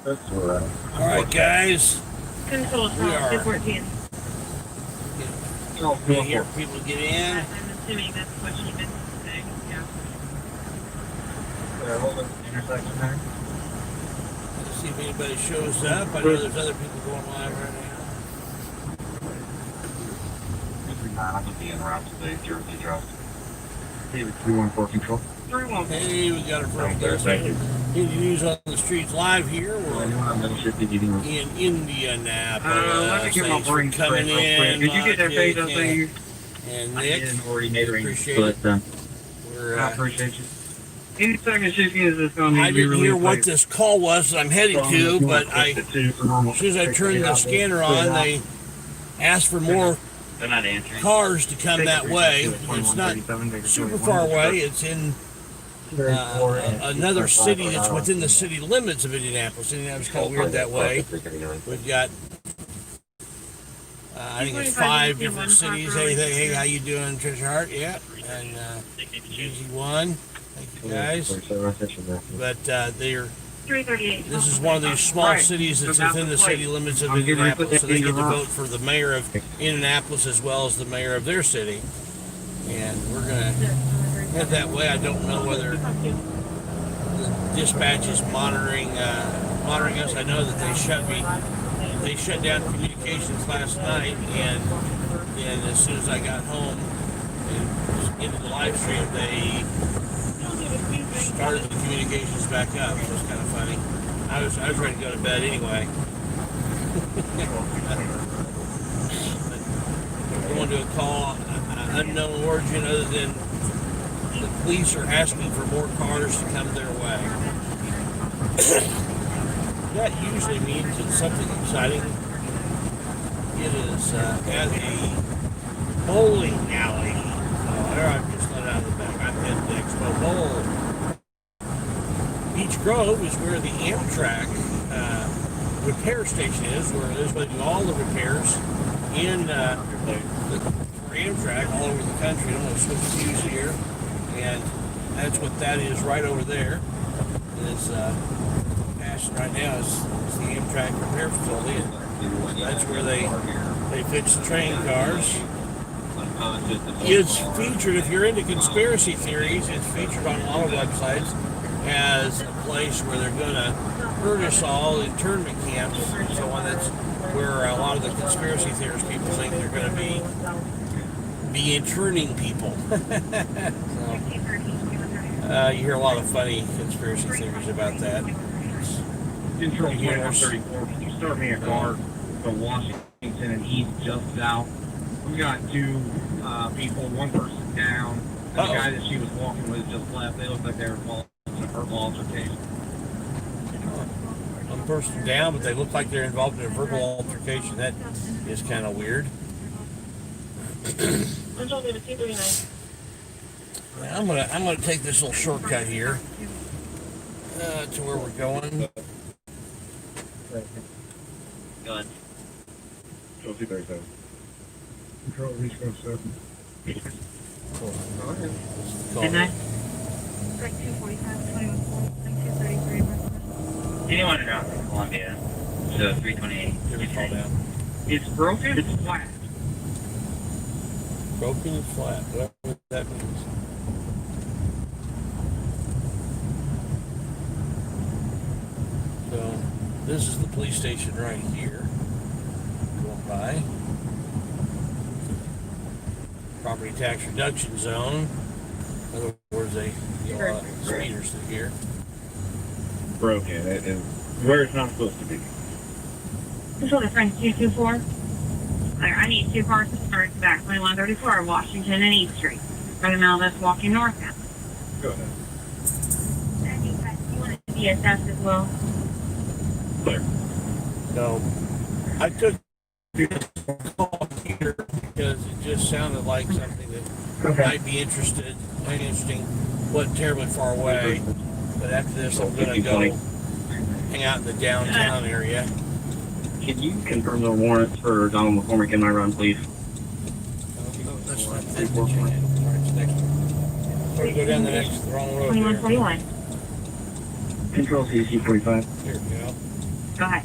All right, guys. Control We are 214. gonna hear people get in. I'm assuming that's what she meant to say. Yeah. Intersection there. Let's see if anybody shows up. I know there's other people going live right now. I'm going to be en route to the Jersey Trust. David 314 Control. 314. Hey, we got our first person. Indy News on the Streets live here. We're in Indianapolis. Let me get my brain coming in. Did you get that page I sent you? And I Nick, didn't already made appreciate it. But, We're, I appreciate you. Any second shift is just going to I be didn't really hear what this call was that I'm heading to, but as soon as I turned the scanner on, they asked for more They're not answering. cars to come that way. It's not super far away. It's in another city that's within the city limits of Indianapolis. Indianapolis is kind of weird that way. We've got, I think it's 5 different cities. Hey, how you doing, Treasure Heart? Yeah, and Easy One. Thank you guys. But this is one of these small cities that's within the city limits of Indianapolis, so they get to vote for the mayor of Indianapolis as well as the mayor of their city. And we're gonna head that way. I don't know whether the dispatch is monitoring us. I know that they shut down communications last night, and then as soon as I got home and into the live stream, they started the communications back up. So it's kind of funny. I was ready to go to bed anyway. But going to a call, unknown origin, other than the police are asking for more cars to come their way. That usually means it's something exciting. It is at a bowling alley. There, I've just let out of the back. I'm headed to Expo Bowl. Beech Grove is where the Amtrak repair station is, where they do all the repairs in for Amtrak all over the country. I'm going to switch views here, and that's what that is right over there. Is passing right now is the Amtrak repair facility. And that's where they fix the train cars. It's featured, if you're into conspiracy theories, it's featured on a lot of websites as a place where they're going to hurt us all, internment camps and so on. That's where a lot of the conspiracy theorists people think they're going to be interning people. So, you hear a lot of funny conspiracy theories about that. Control 134. Can you start me a car from Washington and east just south? We got 2 people, 1 person down. And the guy that she was walking with just left. They look like they were involved in a verbal altercation. One person down, but they look like they're involved in a verbal altercation. That is kind of weird. I'm gonna take this little shortcut here to where we're going. Go ahead. Control 237. Control Beech Grove 7. Midnight? Like 245, 2140, 233. Anyone around from Columbia? So 328. Give it a fall down. It's broken? It's flat. Broken and flat, whatever that means. So, this is the police station right here. Going by. Property tax reduction zone. In other words, they get a lot of speeders through here. Broken. It is where it's not supposed to be. Control difference 224. I need 2 cars to start back 2134 Washington and East Street. For the middle that's walking northbound. Go ahead. You want it to be assessed as well? Clear. So, I took this call here because it just sounded like something that might be interesting. Wasn't terribly far away, but after this I'm going to go hang out in the downtown area. Can you confirm the warrants for Donald McCormick in my run, please? That's not the chain. It's next. We're going to go down the wrong road there. 2141. Control CC 45. Here we go. Go ahead.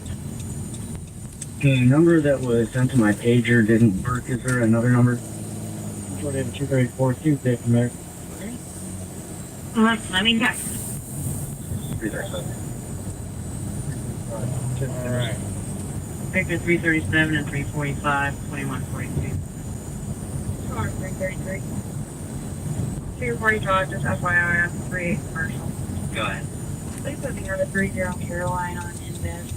The number that was sent to my pager didn't work. Is there another number? 234 Tuesday from there. Let me check. 337. All right. Victor 337 and 345, 2142. Car 333. 240 drive, just FYI, I'm 38 commercial. Go ahead. Please put me on the 30 Caroline on Invis.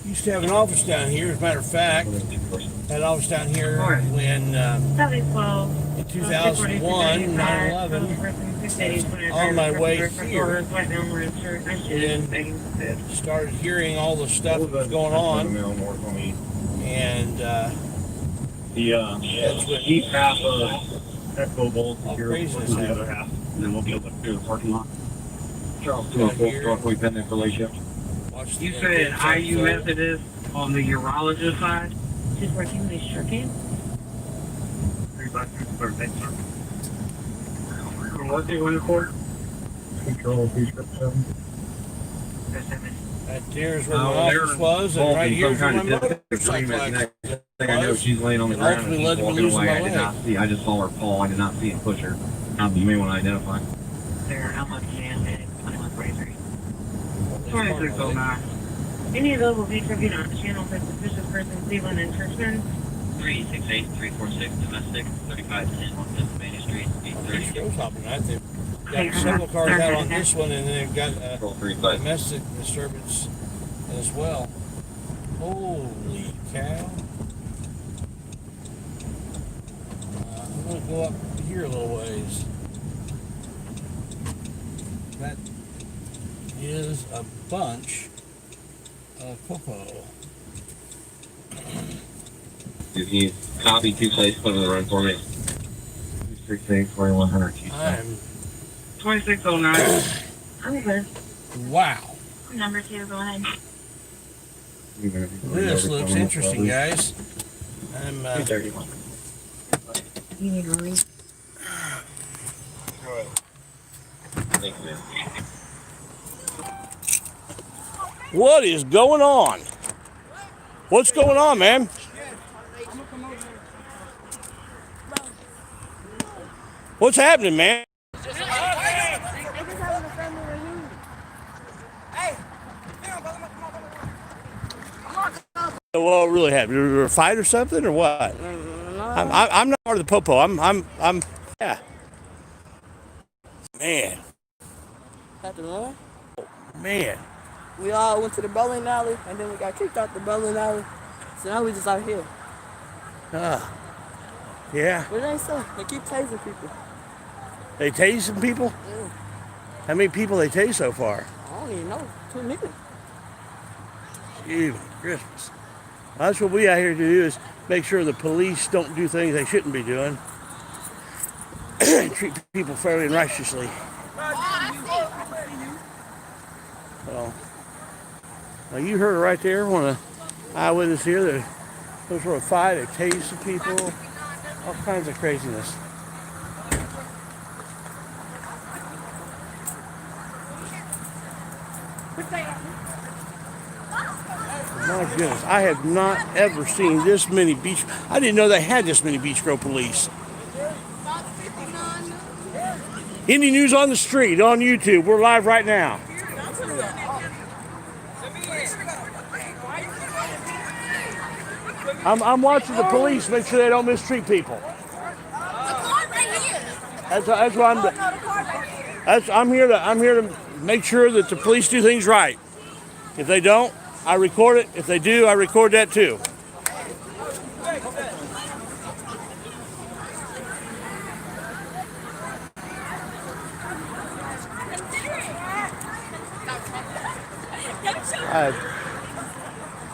Used to have an office down here, as a matter of fact. Had an office down here when 712. in 2001, 9/11. On my way here, and started hearing all the stuff that was going on, and that's when east half of Echo Bowl all here, craziness the happened. other half, and then we'll be able to clear the parking lot. Charles 204, Broadway, pending for late shift. Watched You the said MK IU Methodist on the urologist side? 214, we sure can. 353, third base, sir. What do you want to report? Control, Beech Grove 7. Right there's where my office was, and right here's where my motorcycle accident I know was. she's laying on the and ground and ultimately she's led to me walking losing away. my I did not leg. see. I just saw her fall. I did not see him push her. You may want to identify. There, how much man hit 2143. That's 2609. Any available vehicle on the channel for suspicious person Cleveland and Churchman? 368-346 domestic, 3510 on Pennsylvania Street, Beech 830. Grove's hopping right. They've got several cars out on this one, and then they've got a Control 35. domestic disturbance as well. Holy cow. I'm going to go up here a little ways. That is a bunch of popo. If you copy 2 sites, put them in the run for me. 268, 4100. I'm 2609. I'm good. wow. Number 2, go ahead. This looks interesting, guys. I'm 231. You need to leave. Thank you, man. What is going on? What's going on, man? What's happening, man? Well, it really happened. Was there a fight or something, or what? I'm not part of the popo. I'm. Yeah. Man, After that, man. we all went to the bowling alley, and then we got kicked out the bowling alley. So now we just out here. Yeah. But it ain't so. They keep tasing people. They tase some people? Yeah. How many people they tase so far? I don't even know. 2 niggas. Gee, Christmas. That's what we out here to do, is make sure the police don't do things they shouldn't be doing. Treat people fairly and righteously. So, well, you heard it right there. One of the eyewitnesses here, that goes for a fight, they tase some people, all kinds of craziness. My goodness, I have not ever seen this many Beech. I didn't know they had this many Beech Grove police. Indy News on the Street on YouTube. We're live right now. I'm watching the police, make sure they don't mistreat people. That's what I'm doing. I'm here to make sure that the police do things right. If they don't, I record it. If they do, I record that too.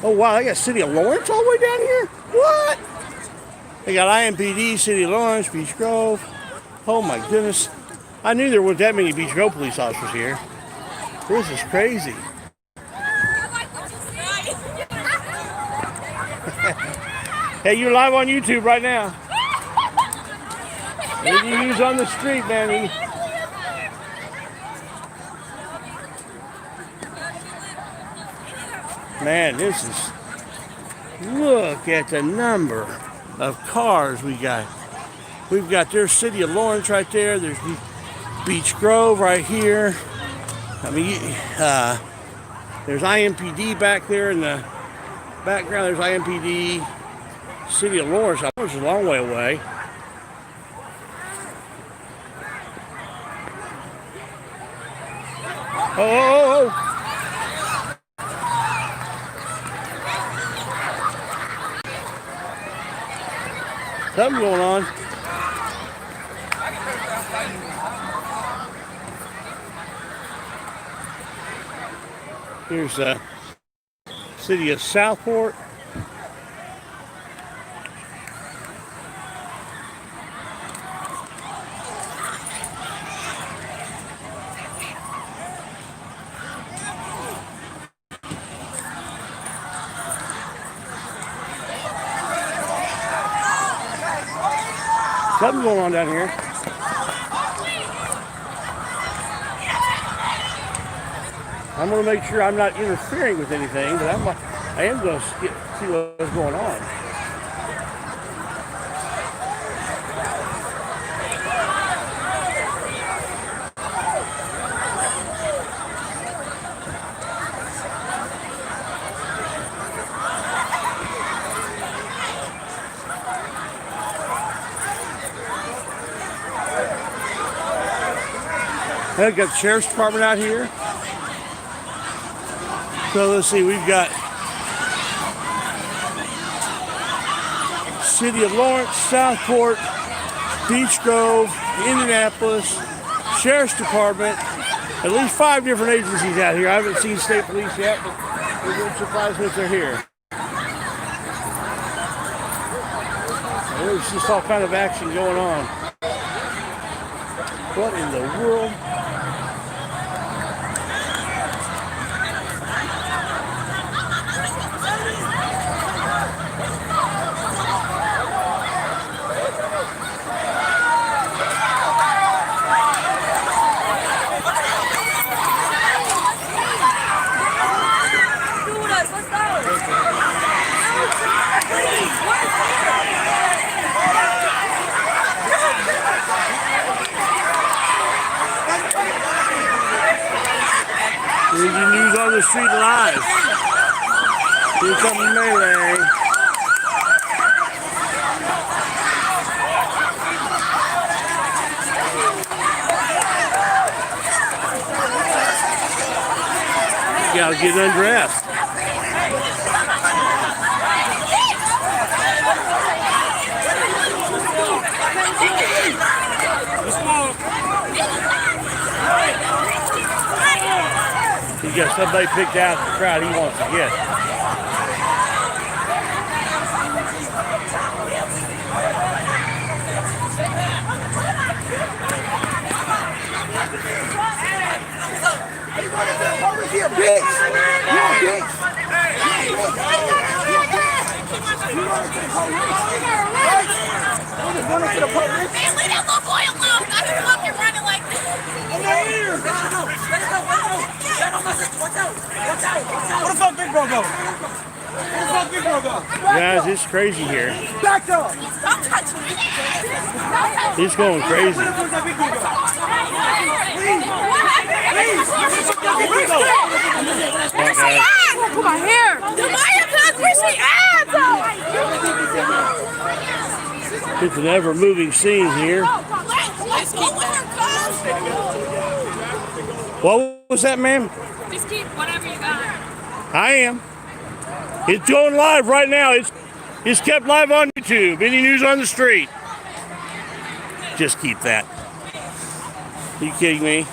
Oh wow, they got City of Lawrence all the way down here? What? They got IMPD, City of Lawrence, Beech Grove. Oh my goodness. I knew there weren't that many Beech Grove police officers here. This is crazy. Hey, you're live on YouTube right now. Indy News on the Street, man. Man, this is, look at the number of cars we got. We've got their City of Lawrence right there. There's Beech Grove right here. I mean, there's IMPD back there in the background. There's IMPD. City of Lawrence. Lawrence is a long way away. Oh! Something going on. Here's the city of Southport. Something going on down here. I'm going to make sure I'm not interfering with anything, but I am going to see what's going on. I've got the Sheriff's Department out here. So let's see, we've got City of Lawrence, Southport, Beech Grove, Indianapolis, Sheriff's Department, at least 5 different agencies out here. I haven't seen state police yet, but it wouldn't surprise me if they're here. There's just all kind of action going on. What in the world? Indy News on the Street live. Here comes the melee. You gotta get undressed. He got somebody picked out of the crowd he wants to get. You're a bitch! You're a bitch! Running to the police. Man, leave that little boy alone. Not him up here running like this. I'm not here. Let us go. Watch out. Where the fuck Big Bro go? Guys, it's crazy here. Back up. Don't touch me. It's going crazy. Where's she at? Come on here. Demaya, cuz, where's she at? It's an ever-moving scene here. Let's keep her, cuz. What was that, ma'am? Just keep whatever you got. I am. It's going live right now. It's kept live on YouTube. Indy News on the Street. Just keep that. Are you kidding me?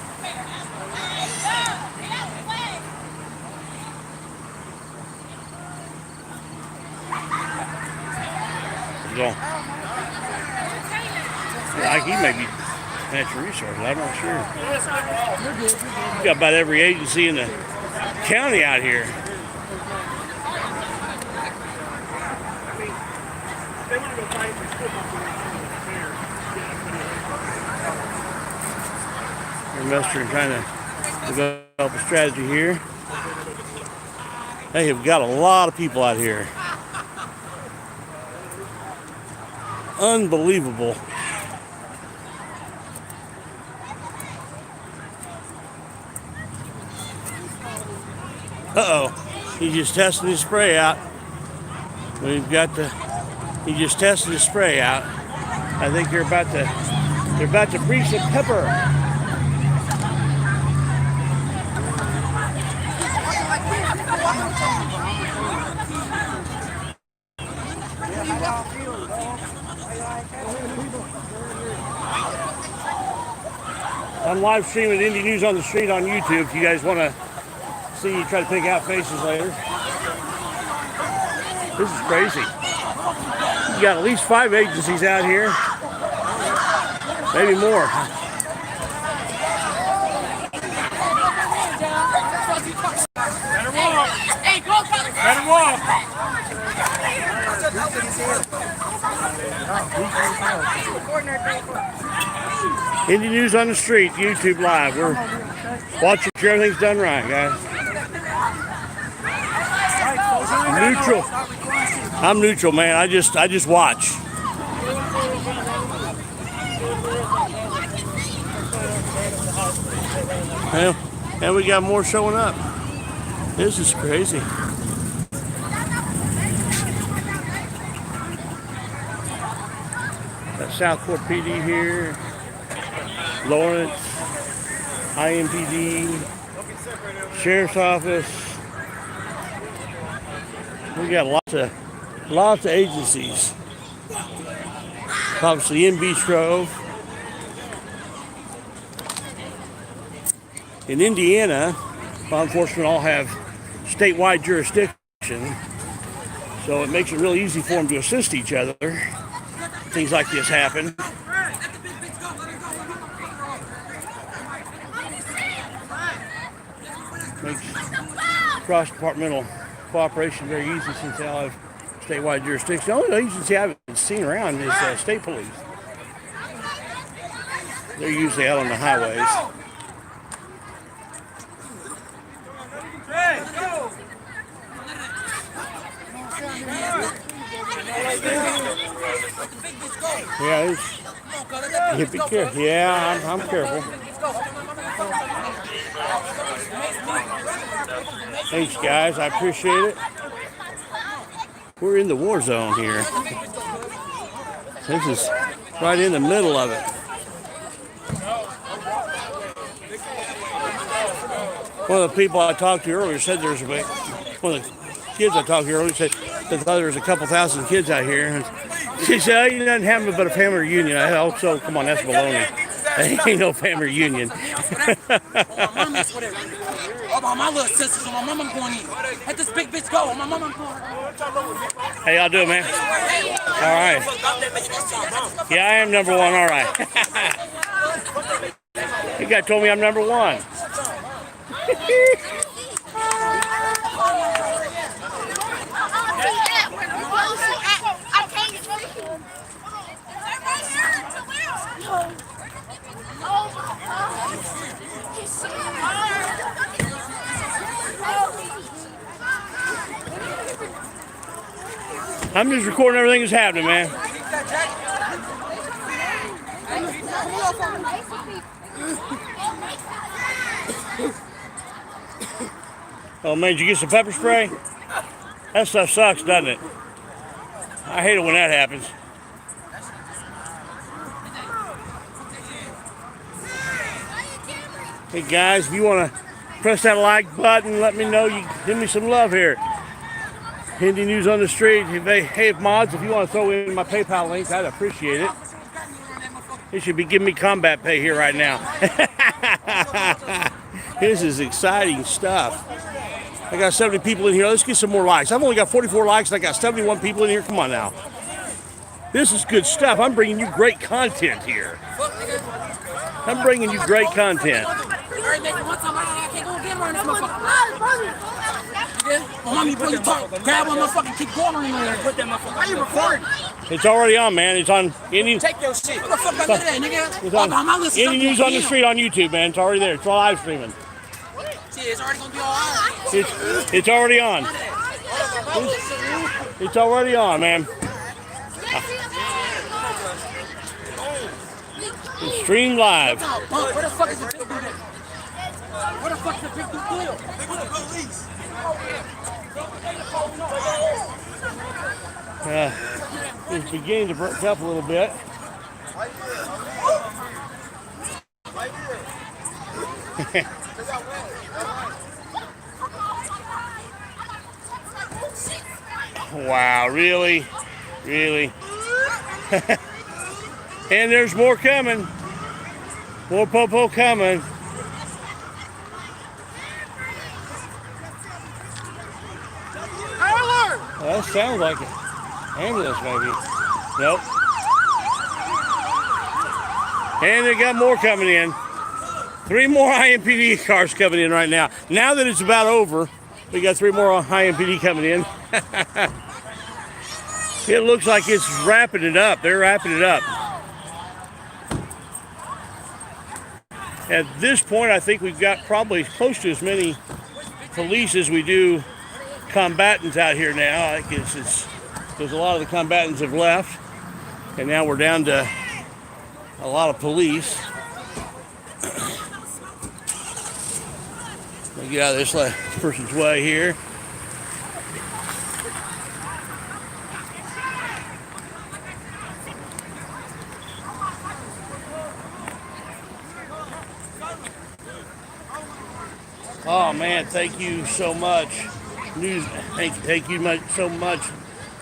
Go. Like he may be natural resources. I'm not sure. We got about every agency in the county out here. They're mustering, trying to develop a strategy here. They have got a lot of people out here. Unbelievable. Uh-oh. He's just testing his spray out. He just tested his spray out. I think they're about to breathe some pepper. I'm live streaming Indy News on the Street on YouTube if you guys want to see you try to pick out faces later. This is crazy. You got at least 5 agencies out here. Maybe more. Let him walk. Indy News on the Street, YouTube Live. We're watching sure everything's done right, guys. Neutral. I'm neutral, man. I just watch. And we got more showing up. This is crazy. Got Southport PD here. Lawrence, IMPD, Sheriff's Office. We got lots of agencies. Obviously in Beech Grove. In Indiana, law enforcement all have statewide jurisdiction, so it makes it really easy for them to assist each other. Things like this happen. Makes cross-departmental cooperation very easy since they all have statewide jurisdiction. The only agency I haven't seen around is state police. They're usually out on the highways. Yeah, be careful. Yeah, I'm careful. Thanks, guys. I appreciate it. We're in the war zone here. This is right in the middle of it. One of the people I talked to earlier said there's one of the kids I talked to earlier said they thought there was a couple thousand kids out here. And she said, "Oh, you doesn't have but a family reunion." I said, "Oh, so come on, that's baloney. There ain't no family reunion." Oh, my little sisters, my mama going in. Let this big bitch go. My mama going. How y'all doing, man? All right. Yeah, I am number one. All right. You guy told me I'm number one. I'm just recording everything that's happening, man. Oh man, did you get some pepper spray? That stuff sucks, doesn't it? I hate it when that happens. Hey guys, if you want to press that like button, let me know. You give me some love here. Indy News on the Street. Hey, mods, if you want to throw in my PayPal link, I'd appreciate it. They should be giving me combat pay here right now. This is exciting stuff. I got 70 people in here. Let's get some more likes. I've only got 44 likes and I got 71 people in here. Come on now. This is good stuff. I'm bringing you great content here. I'm bringing you great content. Grab one motherfucker, keep going on there. Put that motherfucker. Why you recording? It's already on, man. It's on Indy. Take your shit. What the fuck that nigga? It's on Indy News on the Street on YouTube, man. It's already there. It's all live streaming. See, it's already gonna be all right. It's already on. It's already on, man. It's streamed live. Where the fuck is the big dude at? Where the fuck is the big dude deal? They with the police. It's beginning to break up a little bit. Wow, really? Really? And there's more coming. More popo coming. Well, that sounds like an ambulance, maybe. Nope. And they got more coming in. 3 more IMPD cars coming in right now. Now that it's about over, we got 3 more IMPD coming in. It looks like it's wrapping it up. They're wrapping it up. At this point, I think we've got probably close to as many police as we do combatants out here now. I guess because a lot of the combatants have left, and now we're down to a lot of police. Let me get out of this person's way here. Oh man, thank you so much. Thank you so much,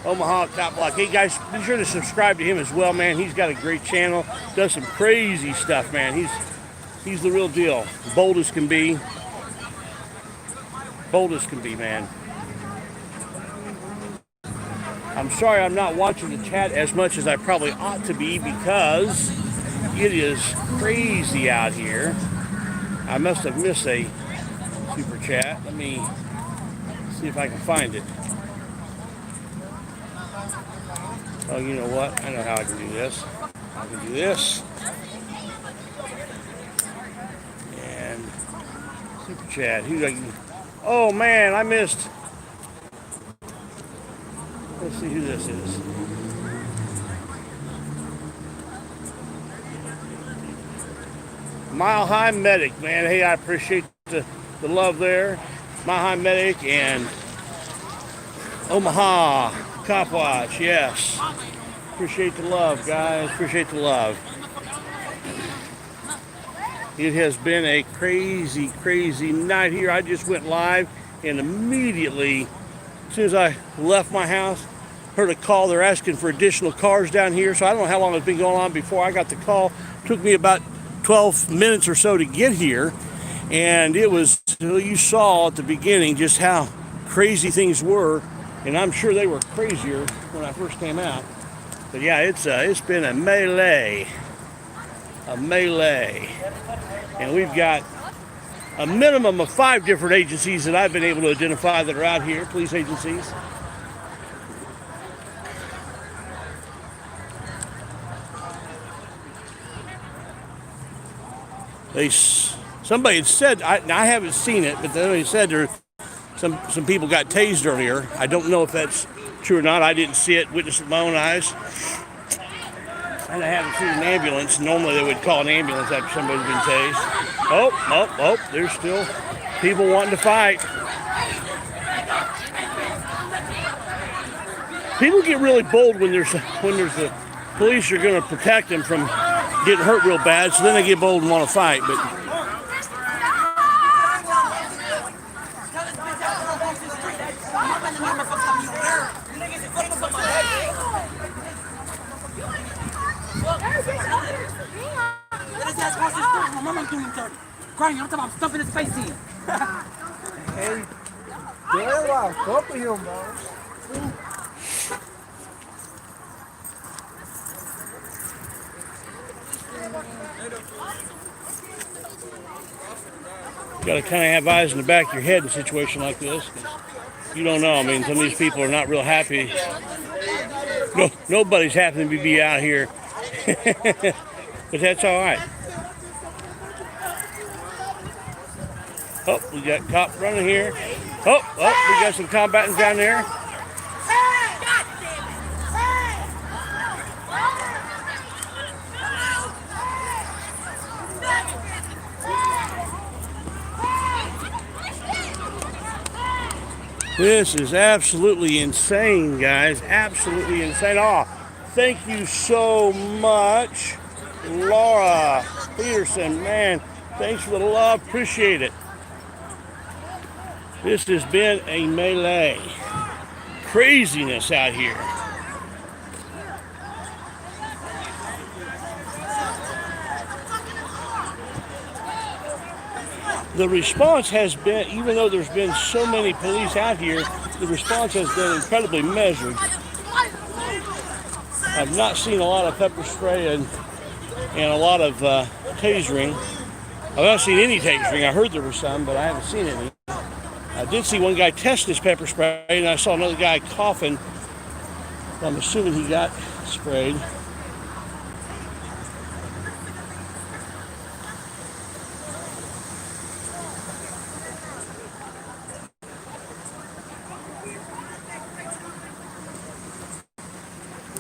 Omaha Cop Block. Hey guys, be sure to subscribe to him as well, man. He's got a great channel. Does some crazy stuff, man. He's the real deal. Bold as can be. Bold as can be, man. I'm sorry I'm not watching the chat as much as I probably ought to be because it is crazy out here. I must have missed a super chat. Let me see if I can find it. Oh, you know what? I know how I can do this. I can do this. And super chat. Who do I? Oh man, I missed. Let's see who this is. Mile High Medic, man. Hey, I appreciate the love there. Mile High Medic and Omaha Cop Watch, yes. Appreciate the love, guys. Appreciate the love. It has been a crazy, crazy night here. I just went live and immediately, as soon as I left my house, heard a call. They're asking for additional cars down here. So I don't know how long it's been going on before I got the call. It took me about 12 minutes or so to get here. And it was, you saw at the beginning just how crazy things were. And I'm sure they were crazier when I first came out. But yeah, it's been a melee. A melee. And we've got a minimum of 5 different agencies that I've been able to identify that are out here, police agencies. Somebody had said, I haven't seen it, but they said there some people got tased earlier. I don't know if that's true or not. I didn't see it, witness it with my own eyes. And I haven't seen an ambulance. Normally they would call an ambulance after somebody's been tased. Oh, there's still people wanting to fight. People get really bold when there's the police are going to protect them from getting hurt real bad, so then they get bold and want to fight. But crying, I'm talking about stuffing his face in. Hey, they're locked up with him, bro. you got to kind of have eyes in the back of your head in a situation like this. You don't know. I mean, some of these people are not real happy. Nobody's happy to be out here. But that's all right. Oh, we got cops running here. Oh, we got some combatants down there. This is absolutely insane, guys. Absolutely insane. Oh, thank you so much, Laura Peterson. Man, thanks for the love. Appreciate it. This has been a melee. Craziness out here. The response has been, even though there's been so many police out here, the response has been incredibly measured. I've not seen a lot of pepper spray and a lot of tasering. I've not seen any tasering. I heard there was some, but I haven't seen any. I did see one guy test his pepper spray, and I saw another guy coughing. I'm assuming he got sprayed.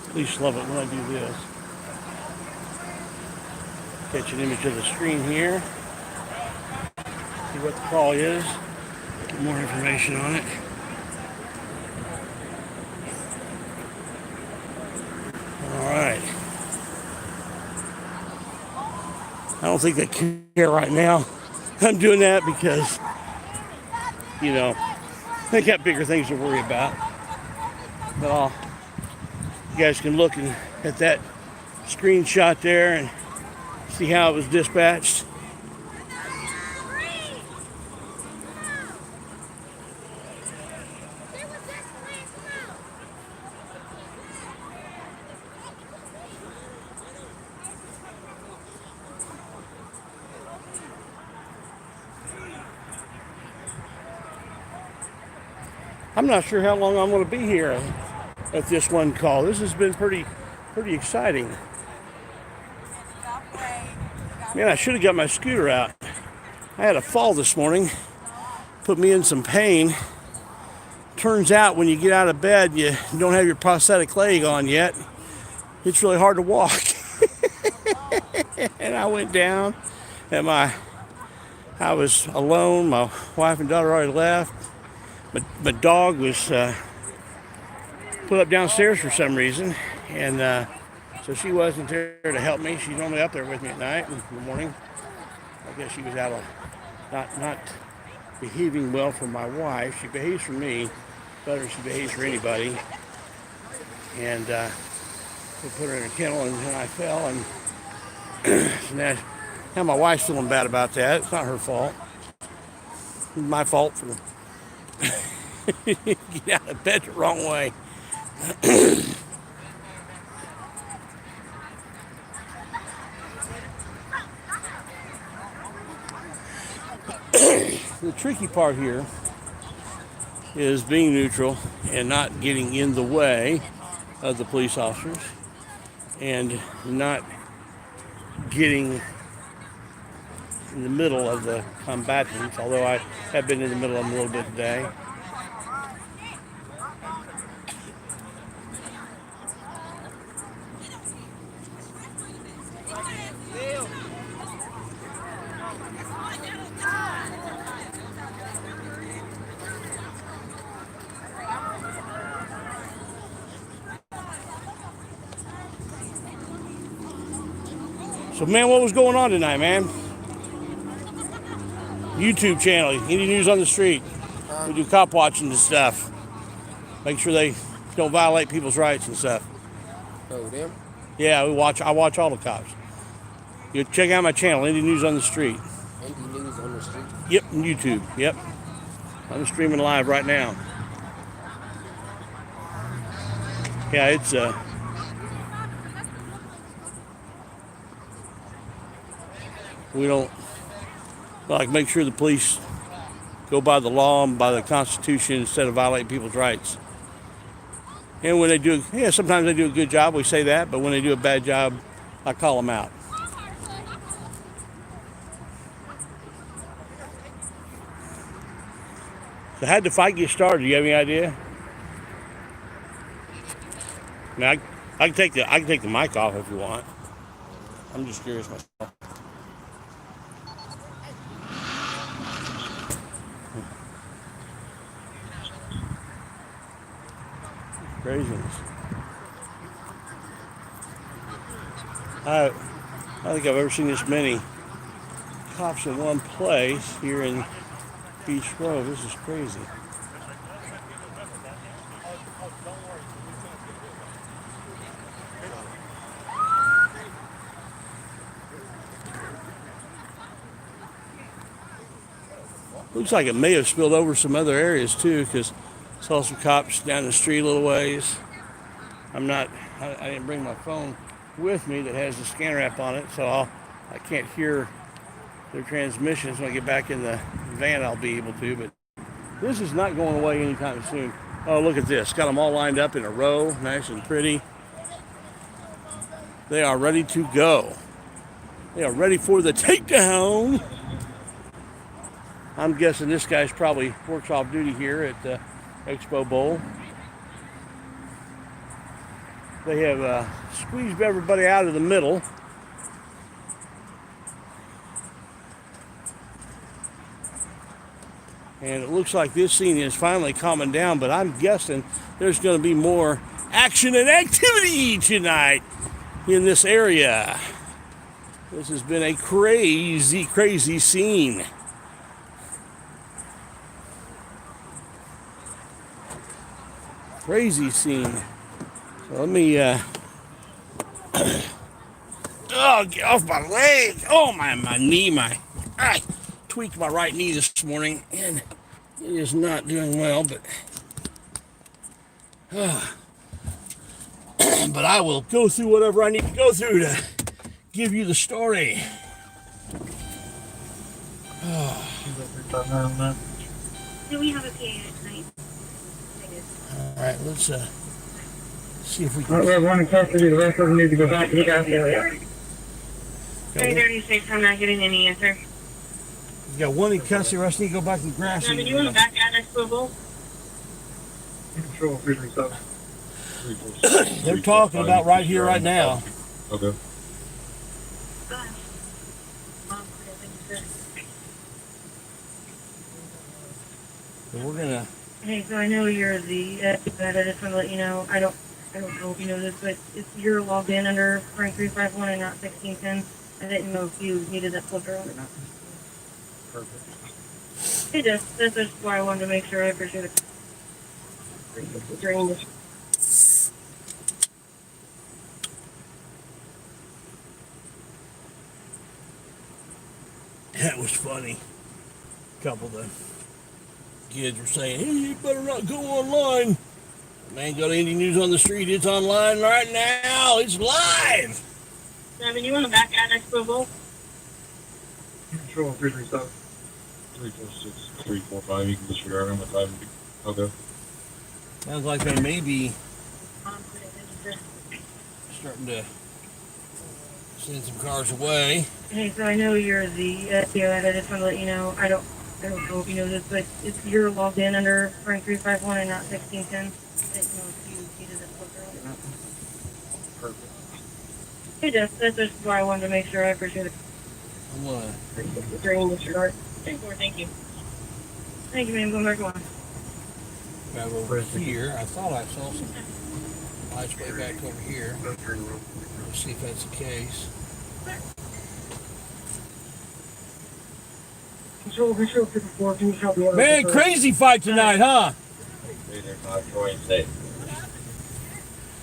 At least love it when I do this. Catch an image of the screen here. See what the call is. Get more information on it. Alright. I don't think they care right now. I'm doing that because, you know, they got bigger things to worry about. But you guys can look at that screenshot there and see how it was dispatched. I'm not sure how long I'm going to be here at this one call. This has been pretty exciting. Man, I should have got my scooter out. I had a fall this morning, put me in some pain. Turns out when you get out of bed, you don't have your prosthetic leg on yet. It's really hard to walk. And I went down, and I was alone. My wife and daughter already left. My dog was put up downstairs for some reason, and so she wasn't there to help me. She's normally up there with me at night and in the morning. I guess she was out of not behaving well for my wife. She behaves for me better than she behaves for anybody. And we put her in a kennel, and I fell, and so now my wife's feeling bad about that. It's not her fault. It's my fault for get out of bed the wrong way. The tricky part here is being neutral and not getting in the way of the police officers and not getting in the middle of the combatants, although I have been in the middle of them a little bit today. So, man, what was going on tonight, man? YouTube channel, Indy News on the Street. We do cop watching and stuff. Make sure they don't violate people's rights and stuff. Oh, them? Yeah, I watch all the cops. You check out my channel, Indy News on the Street. Indy News on the Street? Yep, on YouTube. Yep. I'm streaming live right now. Yeah, it's we don't make sure the police go by the law and by the Constitution instead of violating people's rights. And when they do, sometimes they do a good job, we say that, but when they do a bad job, I call them out. So how did the fight get started? Do you have any idea? I mean, I can take the mic off if you want. I'm just curious myself. Craziness. I don't think I've ever seen this many cops in one place here in Beech Grove. This is crazy. Looks like it may have spilled over some other areas too, because I saw some cops down the street a little ways. I didn't bring my phone with me that has the scanner app on it, so I can't hear their transmissions. When I get back in the van, I'll be able to, but this is not going away anytime soon. Oh, look at this. Got them all lined up in a row, nice and pretty. They are ready to go. They are ready for the takedown. I'm guessing this guy's probably works off duty here at the Expo Bowl. They have squeezed everybody out of the middle. And it looks like this scene is finally calming down, but I'm guessing there's going to be more action and activity tonight in this area. This has been a crazy, crazy scene. Crazy scene. So let me, oh, get off my leg. Oh, my knee, I tweaked my right knee this morning, and it is not doing well, but but I will go through whatever I need to go through to give you the story. Do we have a PA tonight? All right, let's see if we can. We're one in custody. The rest of them need to go back to the gas area. 336, I'm not getting any answer. You got one in custody, the rest need to go back to the grass. Do you want to back at Expo Bowl? Control 337. They're talking about right here, right now. Okay. So we're gonna. Hey, so I know you're the I just want to let you know. I don't know if you know this, but you're logged in under Frank 351 and not 1610. I didn't know if you needed that flipped around or not. Perfect. Hey, that's just why I wanted to make sure. I appreciate it. During this. That was funny. A couple of the kids were saying, "Hey, you better not go online." Man, go to Indy News on the Street. It's online right now. It's live. Devin, you want to back at Expo Bowl? Control 337. 346, 345. You can disregard them if I'm. Okay. Sounds like they may be starting to send some cars away. Hey, so I know you're the I just want to let you know. I don't know if you know this, but you're logged in under Frank 351 and not 1610. I didn't know if you needed that flipped around or not. Perfect. Hey, that's just why I wanted to make sure. I appreciate it. I'm gonna. During this regard. Thank you. Thank you, ma'am. Going back on. Grab over here. I thought I saw some lights way back over here. Let's see if that's the case. Control 54. Can you help me out? Man, crazy fight tonight, huh?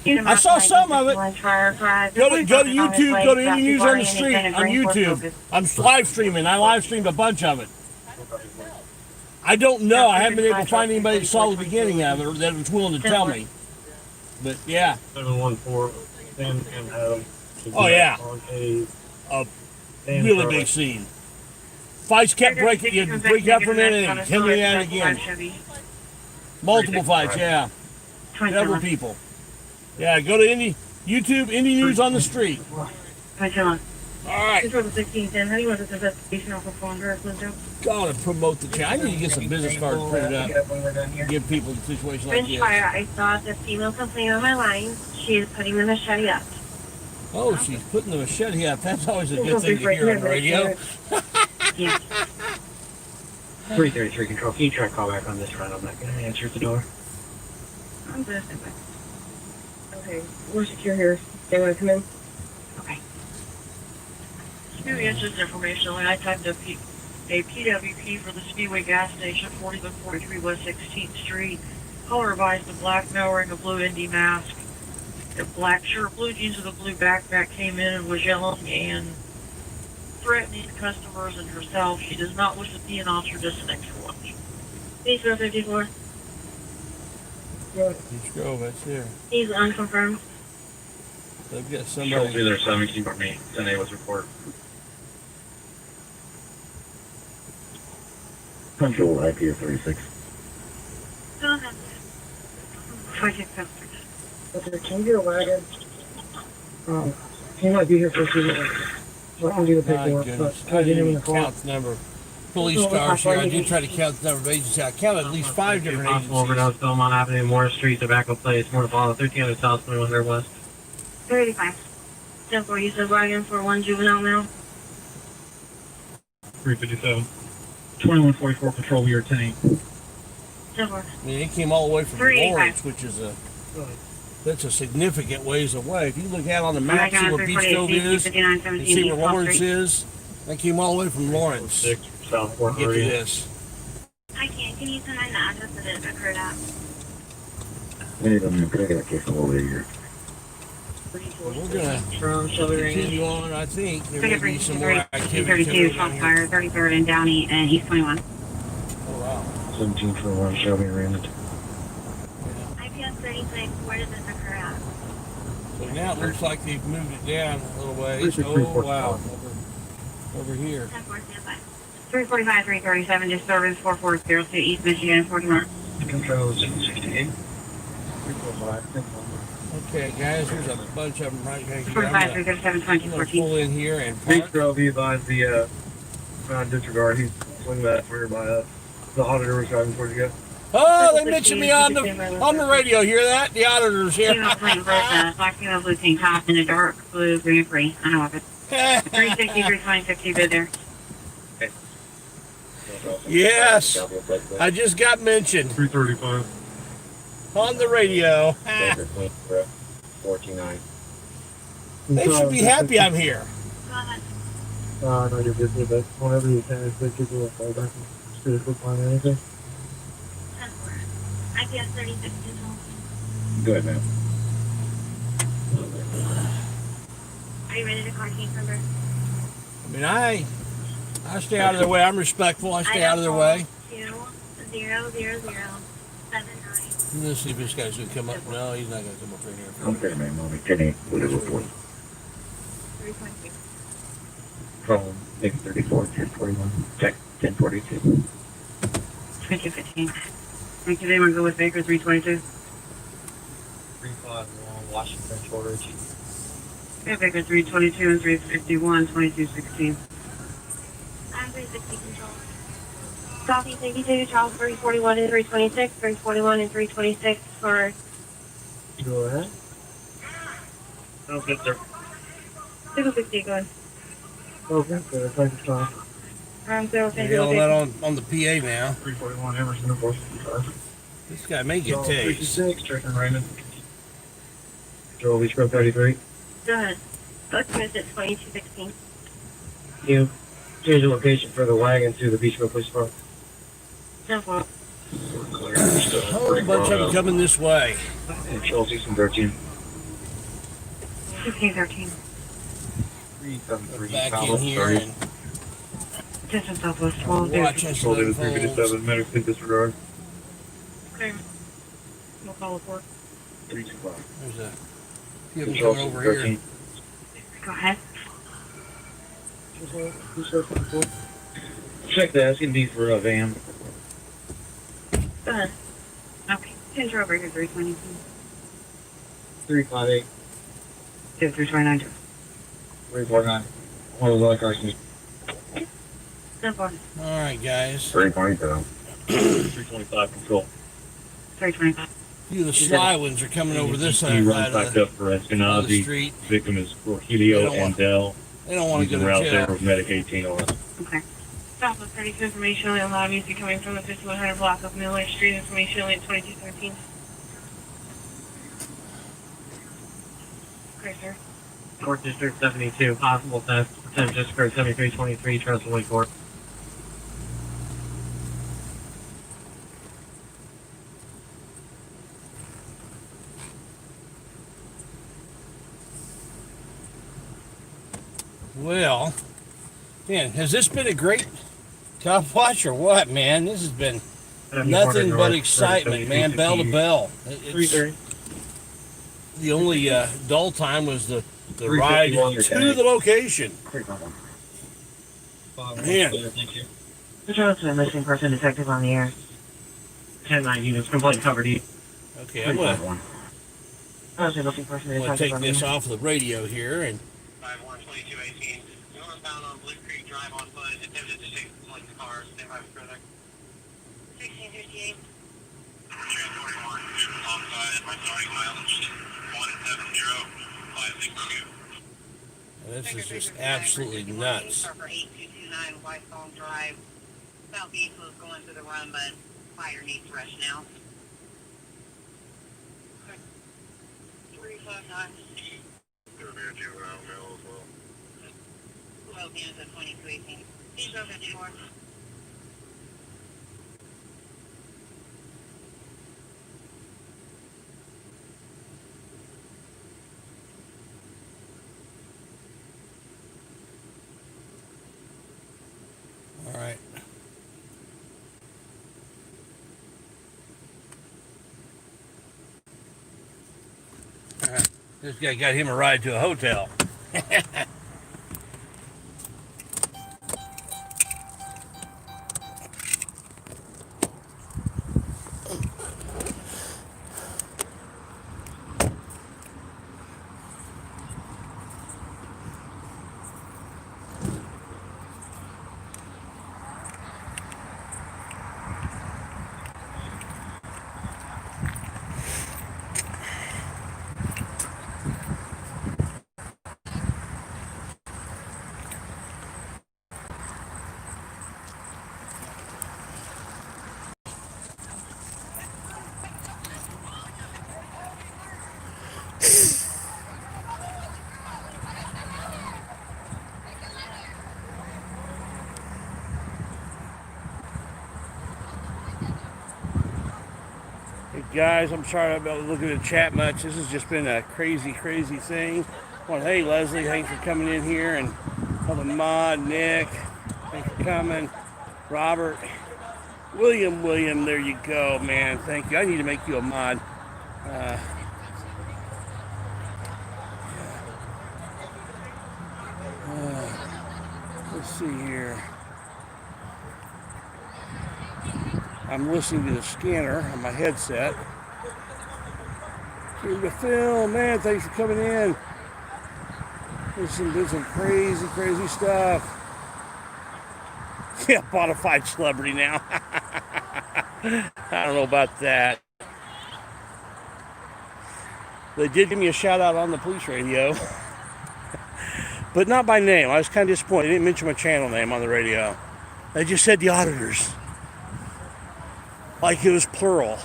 I saw some of it. Go to YouTube. Go to Indy News on the Street on YouTube. I'm live streaming. I live streamed a bunch of it. I don't know. I haven't been able to find anybody that saw the beginning of it or that was willing to tell me. But yeah. 714. And Oh yeah. On a Really big scene. Fights kept breaking. You break up for a minute and hit me down again. Multiple fights. Yeah. Several people. Yeah. Go to YouTube. Indy News on the Street. Hi, John. All right. Control 1610. How do you want this investigation off of phone or Joe? Gotta promote the channel. I need to get some business cards printed up. Give people the situation like this. Fire, I saw the female complaint on my line. She is putting the machete up. Oh, she's putting the machete up. That's always a good thing to hear on the radio. Yeah. 333 Control. Can you try to call back on this front? I'm not going to answer the door. I'm good. Okay, we're secure here. They want to come in? Okay. Speedway Entrance information. I typed a PWP for the Speedway gas station, 4143 West 16th Street. Color revised to black male wearing a blue Indy mask. A black shirt, blue jeans with a blue backpack came in and was yelling and threatening customers and herself. She does not wish to be an officer, just an extra watch. Beech Grove 54. Beech Grove, that's here. He's unconfirmed. They've got Show somebody. me their 17 for me. 10A was report. Control IP 36. Go ahead. 26 Okay, can you get a wagon? He might be here for a few minutes. So I don't do the My paperwork, goodness. but I I didn't didn't even even call. count the number of police cars here. I did try to count the number of agencies. I counted at least 5 different Possible agencies. overdose, Belmont Avenue, Morris Street, Tobacco Place, Morris Hall, 1300 South, 2100 West. 35. 10-4, you said wagon for one juvenile male? 357. 2144 patrol year 10A. 10-4. I mean, it came all the way from 385. Lawrence, which is that's a significant ways away. If you look out on the map, see where Beech Grove is, and see where Lawrence is, that came all the way from Lawrence. 6 South To Fort get to Meridian. this. I can't. Can you send the address that it occurred at? Hey, I'm gonna get a case over here. We're gonna From Shelby continue on. I think there may be some more activity 32, coming down here. Fire, 33rd and Downey, and East 21. Oh wow. 17 for 1, Shelby Raymond. IPS 36, where did this occur at? So now it looks like they've moved it down a little ways. 363, Oh wow. Over here. 10-4, stand by. 345, 337, disturbance 4402 East Michigan, 41. Control 768. 345. Okay, guys, there's a bunch of them right here. 45, 337, I'm gonna 2014. pull in here and Beech park. Grove, he advised the disregard. He's swinging that trigger by us. The auditor was driving towards you guys. Oh, they mentioned me on the radio. Hear that? The auditor's here. Female plain Bertha, black female blue tank top, and a dark blue green free. I know of it. 360, 320, 50 bid there. Yes, I just got mentioned 335. on the radio. 49. They should be happy I'm here. Go ahead. No, you're busy, but whenever you can, it's good to do a call back. Just do a quick line or anything. 10-4. IPS 36, control. Go ahead, man. Are you ready to call King Thunder? I mean, I stay out of their way. I'm respectful. I stay out of their way. 200079. Let's see if this guy's gonna come up. No, he's not gonna come up right here. Okay, man, mommy. 10-8. Whatever for you. 3.2. Phone 634, 1041. Check 1042. 2215. Thank you. They want to go with Baker 322. 351 Washington Shortage. Okay, Baker 322 and 351, 2216. I'm 360 control. Southeast 82, Charles 341 and 326, 341 and 326 for Go ahead. Sounds good, sir. 260, go ahead. Okay, so thank you, Tom. Zero They're yelling that on the PA now. 341 Emerson, of course. 55. This guy may get tased. 366, Strickland Raymond. Control Beech Grove 33. Go ahead. Book at 2216. You change the location for the wagon to the Beech Grove Police Department. 10-4. Oh, a bunch of them coming this way. Control 613. 1513. 373. Back Pablo, in here 30. and Attention Southwest 12, watch us Control David unfold. 357, medically disregard. Okay. We'll call it for. 325. There's a few of them Control coming over here. 613. Go ahead. Check that. It's going to be for a van. Go ahead. Okay. Control Breaker 322. 358. 329. 349. One of the other cars. 10-4. All right, guys. 322. 325 control. 325. A few of the sly ones are coming over this side He of runs back up for the Eskenazi. street. Victim is They Rogelio don't want- Andel. They don't want He's to en go route to there jail. with Medic 18 on it. Okay. Southwest 32 information only allowed music coming from the 5100 block of Miller Street. Information only at 2213. Okay, sir. 4th District 72, possible theft. 10th District 7323, Charles Wake Court. Well, man, has this been a great cop watch or what, man? This has been nothing but excitement, man, bell to bell. The only dull time was the ride to the location. Man. Patrol's missing person detective on the air. 10-9 units, completely covered. Okay, I'm gonna Missing person detective take on the this air. off the radio here and 512218. Northbound on Blue Creek Drive on foot. Attempted to take the police cars. Stand by for further. 1658. 341. Alongside my starting mileage. 170 562. this is just absolutely nuts. For 8229 White Phone Drive. Southeast was going to the run, but fire needs rush now. 359. Well, Kansas 2218. He's over at New York. All right. This guy got him a ride to a hotel. Hey guys, I'm sorry about looking at the chat much. This has just been a crazy thing. Well, hey Leslie, thanks for coming in here, and other mod, Nick, thanks for coming. Robert, William, there you go, man. Thank you. I need to make you a mod. Let's see here. I'm listening to the scanner on my headset. Here's the film, man. Thanks for coming in. There's some crazy stuff. Yeah, bonafide celebrity now. I don't know about that. They did give me a shout out on the police radio, but not by name. I was kind of disappointed. They didn't mention my channel name on the radio. They just said the auditors. Like it was plural.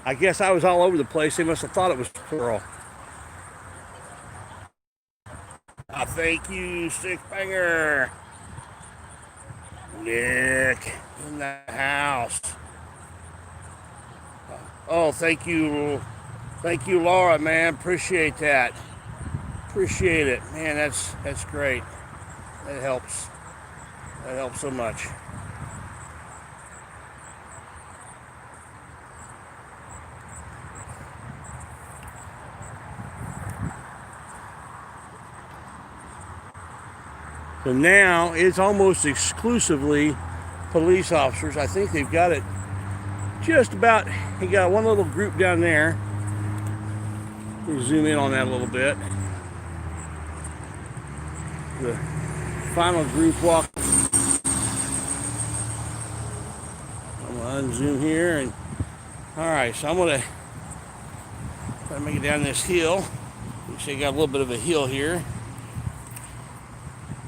I guess I was all over the place. They must have thought it was plural. Thank you, Stickbanger. Nick in the house. Oh, thank you, Laura, man. Appreciate that. Appreciate it, man. That's great. That helps. That helps so much. So now it's almost exclusively police officers. I think they've got it just about. You got one little group down there. Let me zoom in on that a little bit. The final group walk. I'm gonna unzoom here, and all right. So I'm gonna try to make it down this hill. You see, I got a little bit of a hill here.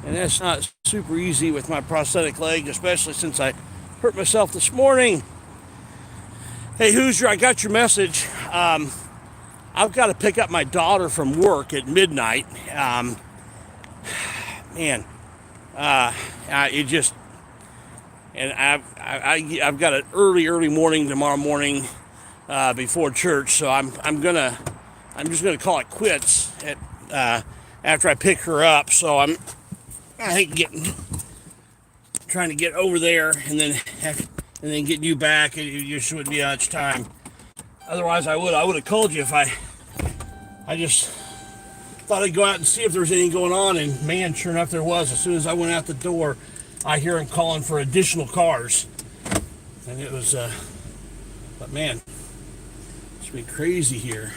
And that's not super easy with my prosthetic leg, especially since I hurt myself this morning. Hey, Hoosier, I got your message. I I've got to pick up my daughter from work at midnight. Man, it just, and I've got an early morning tomorrow morning before church, so I'm just gonna call it quits after I pick her up. So I think trying to get over there and then get you back. It just wouldn't be much time. Otherwise, I would have called you if I just thought I'd go out and see if there was anything going on, and man, sure enough there was. As soon as I went out the door, I hear him calling for additional cars. And it was, but man, it's been crazy here.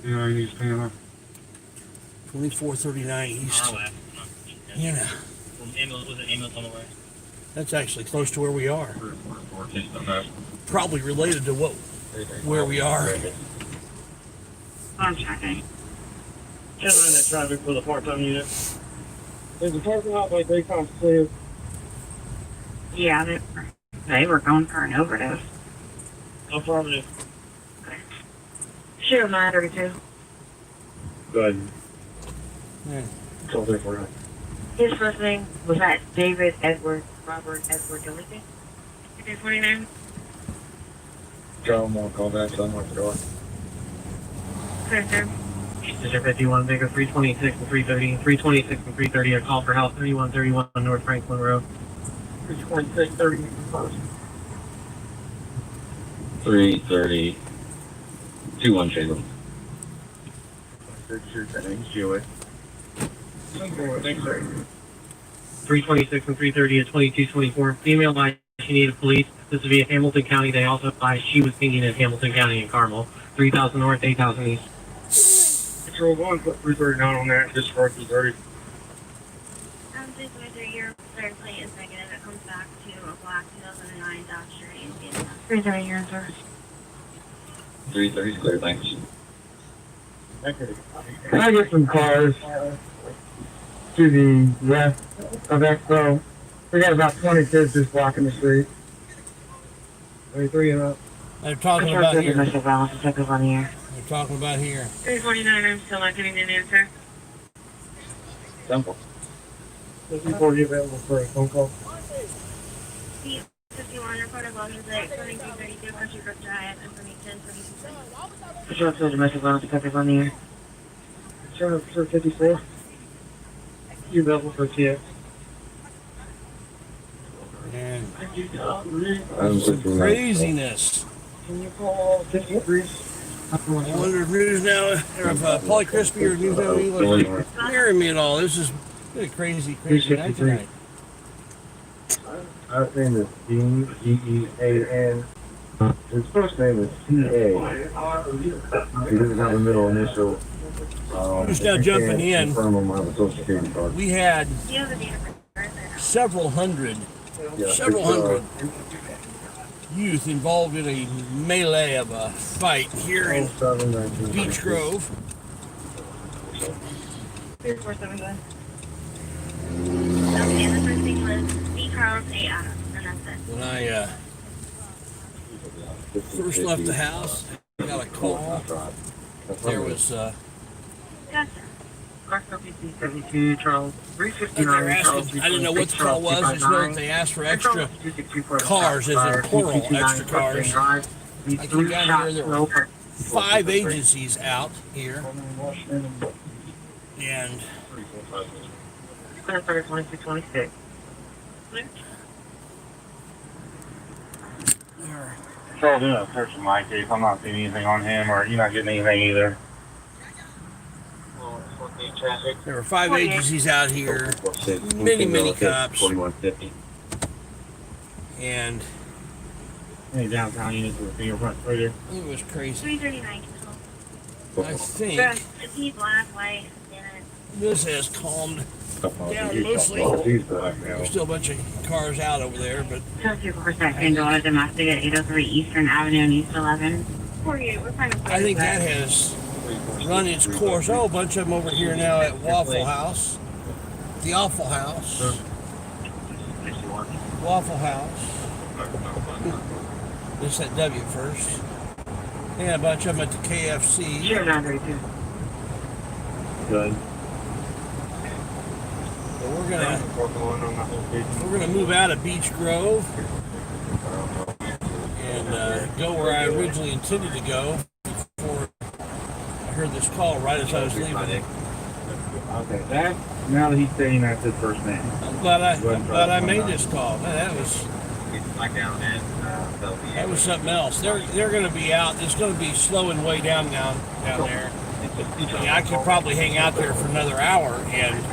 Yeah, he's paying off. 2439 East. Yeah. Was an ambulance on the way? That's actually close to where we are. Probably related to where we are. I'm checking. Gentlemen that traffic for the part-time unit. There's a parking lot by Daycom Slave. Yeah, they were going for an overdose. Affirmative. Shoot 932. Good. Yeah. Told her for it. His first name was that David Robert Edward Gilligan. 49. Tell him I'll call back, so I'm at the door. Clear, sir. District 51, Bigger 326 and 330. 326 and 330, a call for help 3131 North Franklin Road. 326, 30 first. 330. 21 Chandler. Good shoot, that name's Julie. Thanks, sir. 326 and 330 at 2224. Female by she needed police. This would be in Hamilton County. They also advised she was thinking in Hamilton County and Carmel. 3000 North, 8000 East. Patrol 1, put 339 on that, just for 330. Please measure your third plate is negative. It comes back to a black 2009 Dodge Stratus. 330 years, sir. 330 is clear, thanks. Can I get some cars to the west of Expo? We got about 20 kids just blocking the street. 23 and up. They're talking about here. Mr. Balance, check up on the air. They're talking about here. 349, I'm still not getting an answer. Simple. 54 you available for a phone call? 51 report of volume plate 2232 Country Brook Drive, information 22. Patrol to domestic violence, check up on the air. Sure, 54. You available for TX? Man, I'm some craziness. Can you call 53? I wonder if News Now, or if Pauly Crispy or News Now Eagles are hearing me at all. This is really crazy night tonight. Last name is Dean, Dean. His first name is C.A. He doesn't have a middle initial. Just now jumping in. Confirm him on the Social Security card. We had Do you have a data for several hundred youth involved in a melee of a fight here in Beech Grove. 347 good. Okay, the first thing was B. Carl's A. Adams, and that's it. When I first left the house, I got a call. There was Yes, sir. Clarksville PC 72, Charles. they 359, were asking, I didn't know what the call was. I just know that they asked for extra cars, as in plural, extra cars. I came down here, there were 5 agencies out here, and Clear 2626. there Charles, doing a search in my case. I'm not seeing anything on him, or you're not getting anything either. were 5 agencies out here, many cops, 4150. and Any downtown units with fingerprint right here? it was crazy. 339 control. I think Is he black, white, Hispanic? this has calmed down mostly. There's still a bunch of cars out over there, but 2% Pandora domestic at 803 Eastern Avenue and East 11. 48, what kind of I think that has run its course. Oh, a bunch of them over here now at Waffle House. The Awful House. Waffle House. This at W first. Yeah, a bunch of them at the KFC. Sure, 932. Good. But we're gonna move out of Beech Grove and go where I originally intended to go before I heard this call right as I was leaving. Okay, that, now that he's saying that's his first name. I'm glad I made this call. Man, that was something else. They're going to be out. It's going to be slowing way down there. I could probably hang out there for another hour and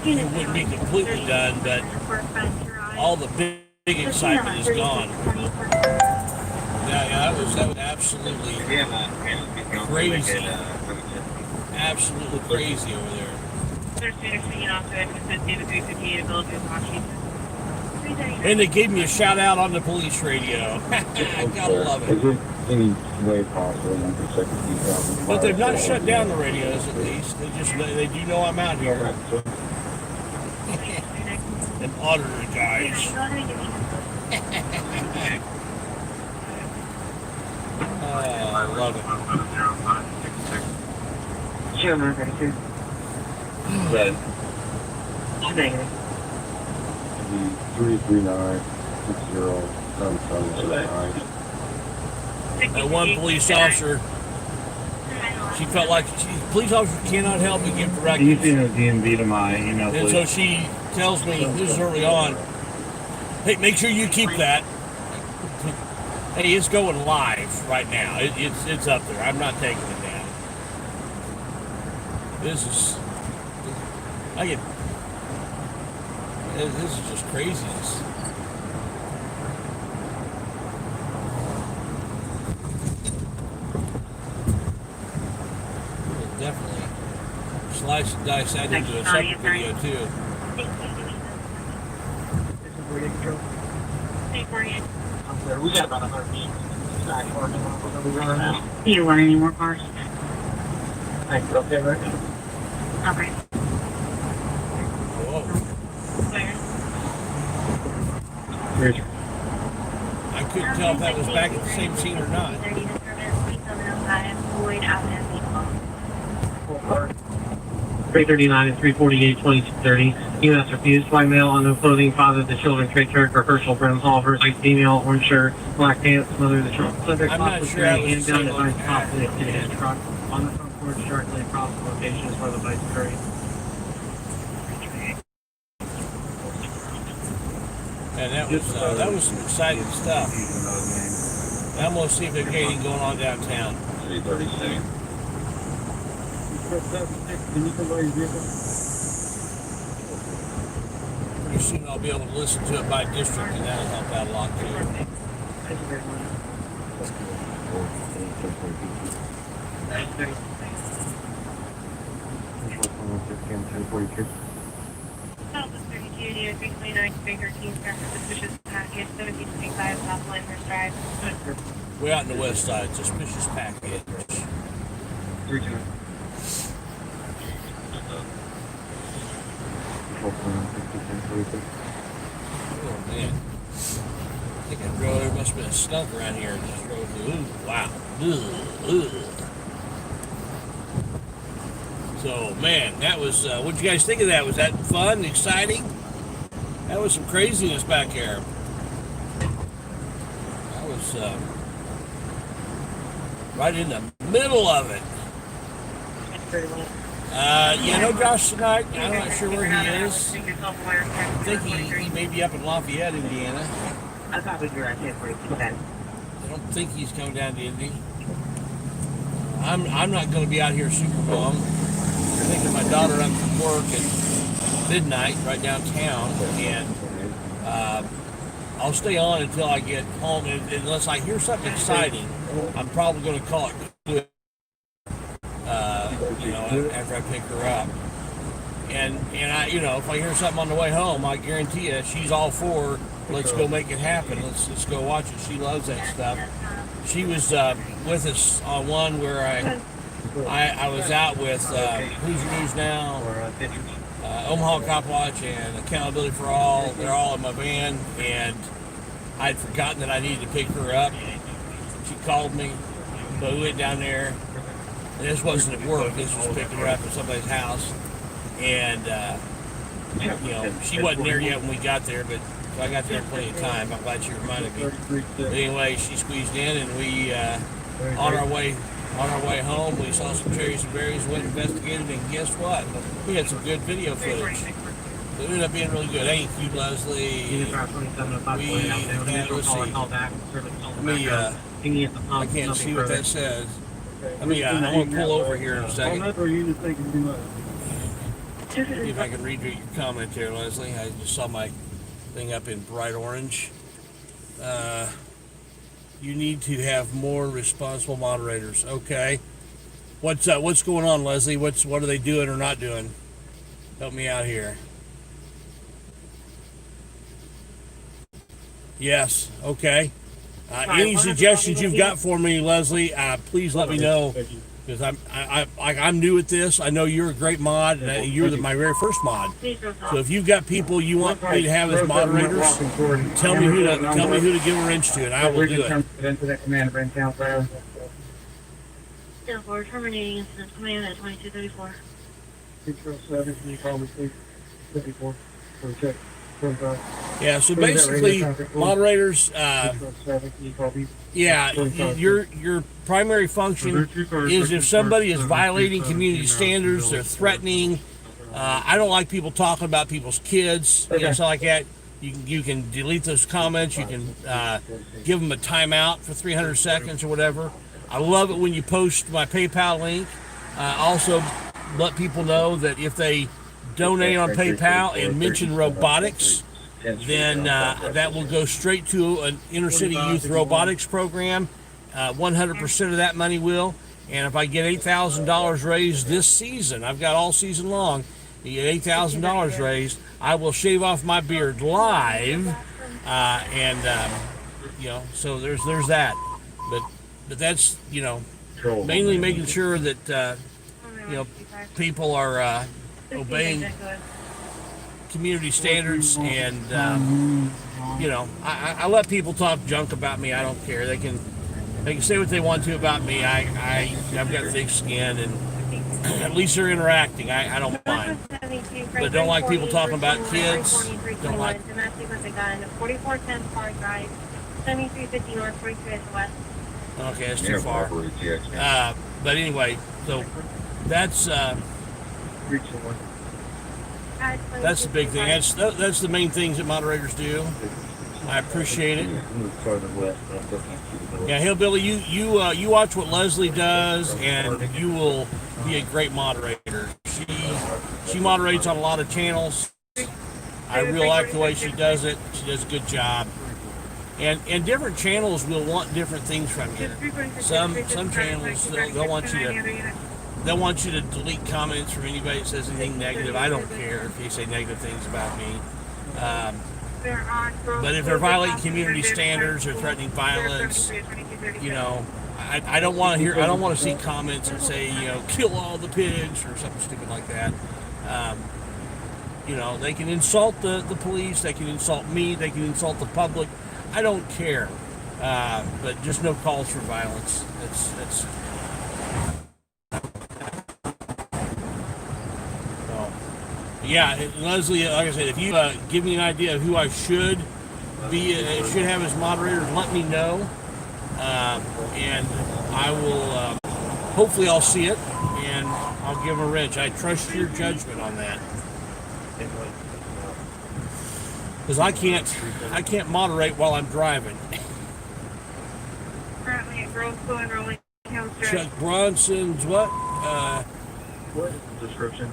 it wouldn't be completely done, but all the big excitement is gone. Yeah, that was absolutely crazy. Absolutely crazy over there. And they gave me a shout out on the police radio. I gotta love it. Is it any way possible you can check the details? But they've not shut down the radios at least. They do know I'm out here. Them auditor guys. I love it. Sure, 932. Right. Negative. 339-60-7779. That one police officer, she felt like police officer cannot help me give Do you directives. see the DMV to my email, And please? so she tells me, this is early on, hey, make sure you keep that. Hey, it's going live right now. It's up there. I'm not taking it down. This is just craziness. We'll definitely slice and dice that into a separate video too. We got about 100 feet. Do you want any more cars? Thanks, okay, right? Okay. Whoa. I couldn't tell if that was back at the same scene or not. 339 and 348, 2230. U.S. refused by mail on no clothing. Father of the children, Trey Turk, or Herschel Brown Hall, light female, orange shirt, black pants, mother of the children. Subject I'm not possibly sure I carrying was handgun the same device one. possibly in his truck on the front porch directly across the location is where the bike's carried. And that was some exciting stuff. Now I'm gonna see if there's anything going on downtown. 336. Pretty soon I'll be able to listen to it by district, and that'll help out a lot too. Southwest 32 near 329 Baker King, suspicious package, 1725 South Linehurst Drive. Way out in the west side, suspicious package. 329. Oh man. I think I drove, there must have been a skunk around here and just drove through. Ooh, wow. Ugh. So man, that was, what'd you guys think of that? Was that fun, exciting? That was some craziness back here. That was right in the middle of it. No Josh tonight. I'm not sure where he is. I think he may be up in Lafayette, Indiana. I thought we were at 10:40. I don't think he's coming down to Indy. I'm not going to be out here super long. I'm taking my daughter up from work at midnight right downtown, and I'll stay on until I get home. And unless I hear something exciting, I'm probably going to call it quit. After I pick her up. And I, if I hear something on the way home, I guarantee you she's all for, let's go make it happen. Let's go watch it. She loves that stuff. She was with us on one where I was out with Who's Your News Now, Omaha Cop Watch, and Accountability for All. They're all in my van, and I'd forgotten that I needed to pick her up. She called me, So we went down there. And this wasn't at work. This was picking her up at somebody's house. And, she wasn't there yet when we got there, but so I got there in plenty of time. I'm glad she reminded me. But anyway, she squeezed in, and we, on our way home, we saw some cherries and berries, went and investigated, and guess what? We had some good video footage. It ended up being really good. Thank you, Leslie. Let's see. I can't see what that says. I'm going to pull over here in a second. See if I can read your comment there, Leslie. I just saw my thing up in bright orange. You need to have more responsible moderators. Okay. What's going on, Leslie? What are they doing or not doing? Help me out here. Yes. Okay. Any suggestions you've got for me, Leslie? Please let me know, because I'm new at this. I know you're a great mod. You're my very first mod. So if you've got people you want me to have as moderators, tell me who to give a wrench to, and I will do it. We're terminating incident command at 2234. 607, can you call me, please? 54. Check. Yeah, so basically, moderators, your primary function is if somebody is violating community standards, they're threatening. I don't like people talking about people's kids, stuff like that. You can delete those comments. You can give them a timeout for 300 seconds or whatever. I love it when you post my PayPal link. Also, let people know that if they donate on PayPal and mention robotics, then that will go straight to an inner city youth robotics program. 100% of that money will. And if I get $8,000 raised this season, I've got all season long, you get $8,000 raised, I will shave off my beard live. So there's that. But that's, mainly making sure that, people are obeying community standards, and I let people talk junk about me. I don't care. They can say what they want to about me. I've got thick skin, and at least they're interacting. I don't mind. But don't like people talking about kids. Don't like. 4410 Park Drive, 7350 North, 43 West. Okay, that's too far. But anyway, so that's the big thing. That's the main things that moderators do. I appreciate it. Yeah, Hillbilly, you watch what Leslie does, and you will be a great moderator. She moderates on a lot of channels. I really like the way she does it. She does a good job. And different channels will want different things from you. Some channels they'll want you to delete comments from anybody that says anything negative. I don't care if they say negative things about me. But if they're violating community standards or threatening violence, I don't want to hear. I don't want to see comments that say, kill all the pigs or something stupid like that. They can insult the police. They can insult me. They can insult the public. I don't care, but just no calls for violence. That's yeah, Leslie. Like I said, if you give me an idea of who I should have as moderator, let me know, and I will. Hopefully, I'll see it, and I'll give them a wrench. I trust your judgment on that. Because I can't moderate while I'm driving. Currently at Grove School and Rolling Hills Drive. Chuck Bronson's what? What description?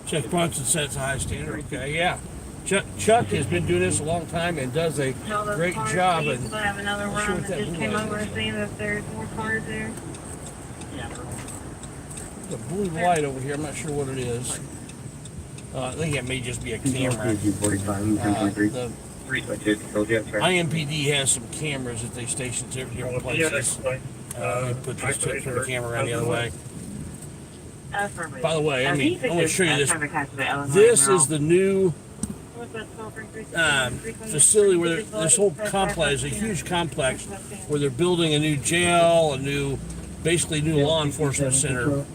Chuck Bronson sets a high standard. Okay, yeah. Chuck has been doing this a long time and does a great job. And I have another round that just came over saying that there's more cars there. There's a blue light over here. I'm not sure what it is. I think it may just be a camera. The IMPD has some cameras that they station at different places. Put the camera around the other way. By the way, I'm going to show you this. This is the new facility where this whole complex, a huge complex, where they're building a new jail, basically new law enforcement center,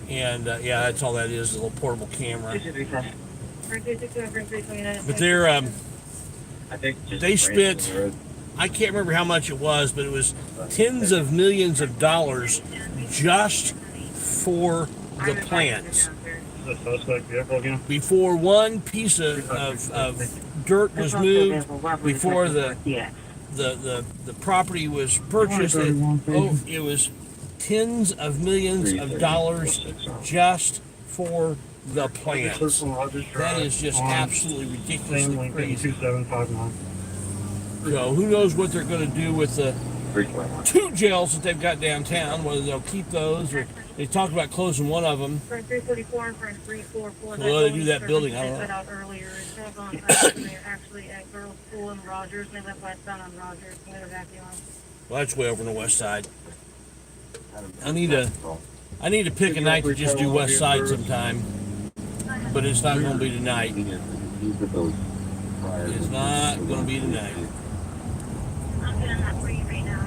and yeah, that's all that is—a little portable camera. But they spent, I can't remember how much it was, but it was tens of millions of dollars just for the plants. Before one piece of dirt was moved, before the property was purchased, it was tens of millions of dollars just for the plants. That is just absolutely ridiculously crazy. So who knows what they're going to do with the 2 jails that they've got downtown, whether they'll keep those or they talked about closing one of them. Front 344 and front 344. Well, they do that building, I don't know. Out earlier. It's all gone they're actually at Girls School in Rogers. They left westbound on Rogers. I'm going to vacuum. Well, that's way over on the west side. I need to pick a night to just do west side sometime, but it's not going to be tonight. It's not going to be tonight. I'm doing that for you right now.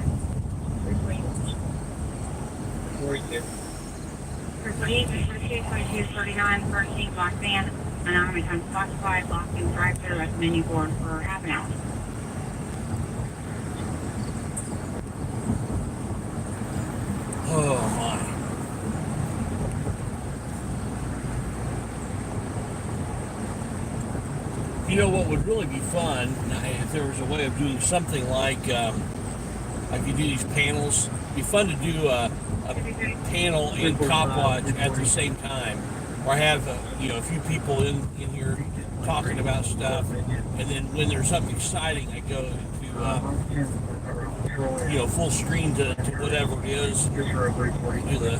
2239, 13 block van, and I'm going to come Fox 5, block 2, drive through, recommend you board for half an hour. Oh my. You know what would really be fun if there was a way of doing something like you do these panels. It'd be fun to do a panel in Cop Watch at the same time, or have a few people in here talking about stuff, and then when there's something exciting, I go to full screen to whatever it is, do the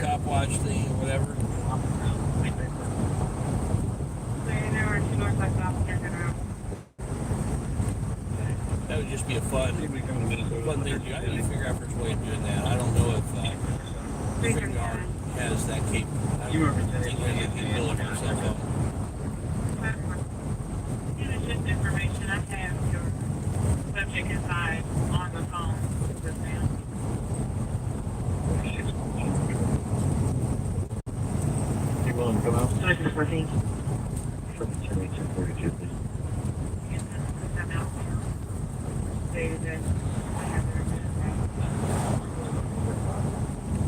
Cop Watch thing or whatever. That would just be a fun thing to do. I need to figure out if there's a way of doing that. I don't know if StreamYard has that capability. I don't think they have that capability for cell phone. It was just information. I have your subject inside on the phone with them. You willing to come out? So it's the 14th. For the 10:42, please. I have their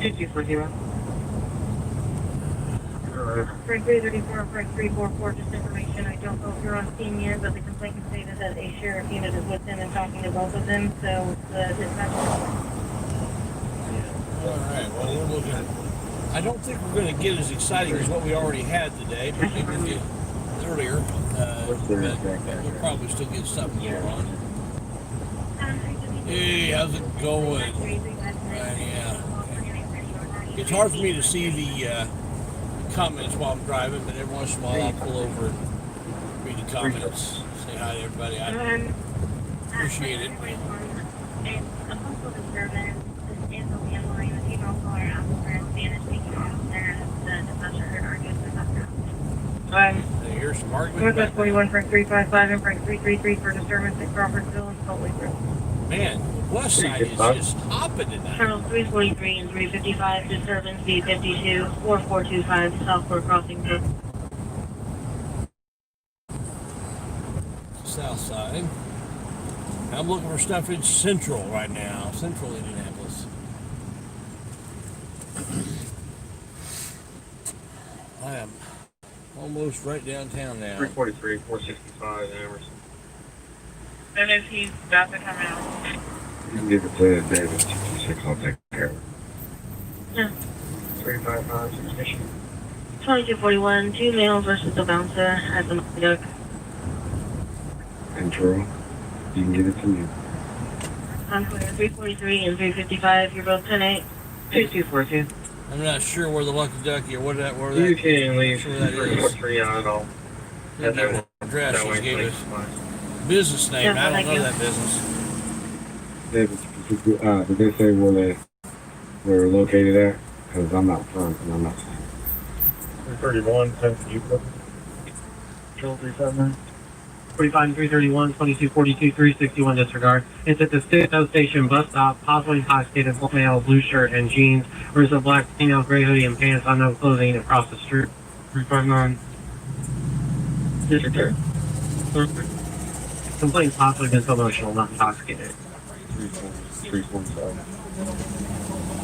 2240. Frank 334 and Frank 344, just information. I don't know if you're on scene yet, but the complaint stated that a sheriff unit is with them and talking to both of them, so the dispatch. Alright, well, we're looking. I don't think we're going to get as exciting as what we already had today, but maybe we did earlier. But we'll probably still get something going on. Hey, how's it going? Yeah. It's hard for me to see the comments while I'm driving, but every once in a while I'll pull over and read the comments. Say hi to everybody. I appreciate it. Here's some argument. Northwest 41, Frank 355 and Frank 333 for disturbance at Crawfordsville and Salt Lake Road. Man, west side is just hopping tonight. Channel 343 and 355, disturbance B52, 4425, Southport Crossing. South side. I'm looking for stuff in Central right now. Central Indianapolis. I am almost right downtown now. 343, 465, Emerson. And if he's about to come out. You can give it to David, 66, I'll take care of it. Yeah. 355, transmission. 2241, 2 males versus a bouncer at the Duck. Control, you can give it to me. I'm clear, 343 and 355, you're both 10-8. 2242. I'm not sure where the Lucky Ducky or where that You can leave. Sure that is. Put 3 on it all. That address she gave us. Business name, I don't know that business. David, did they say where they're located at? Because I'm out front and I'm not. 331, 10th Euclid. Control 379. 45 and 331, 2242, 361 disregard. It's at the Cisco Station bus stop, possibly intoxicated, male, blue shirt and jeans. Wears a black female, gray hoodie and pants, unknown clothing across the street. 359. Disregard. Complaint possibly been emotional, not intoxicated. 347.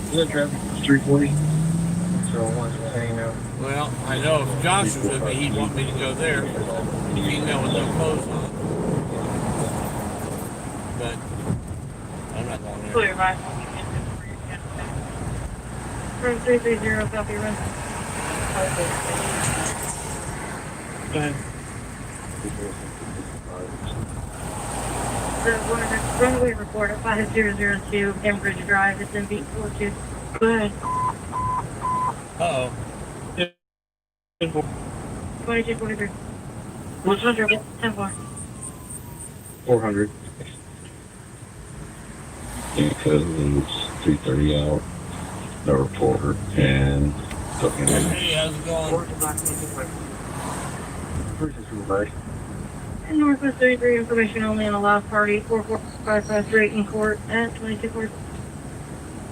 Is that traffic? 340. So one's saying no. Well, I know if Josh was with me, he'd want me to go there. Female with no clothes on. But I'm not going there. Clear, bye. Room 330, copy run. Go ahead. Runway report at 5002 Cambridge Drive. It's in Beech Grove. Go ahead. Uh-oh. 2243. 100. 10-4. 400. Because it's 3:30 out. No reporter and talking. Hey, how's it going? And Northwest 33, information only on the last party. 44553 in court at 2240.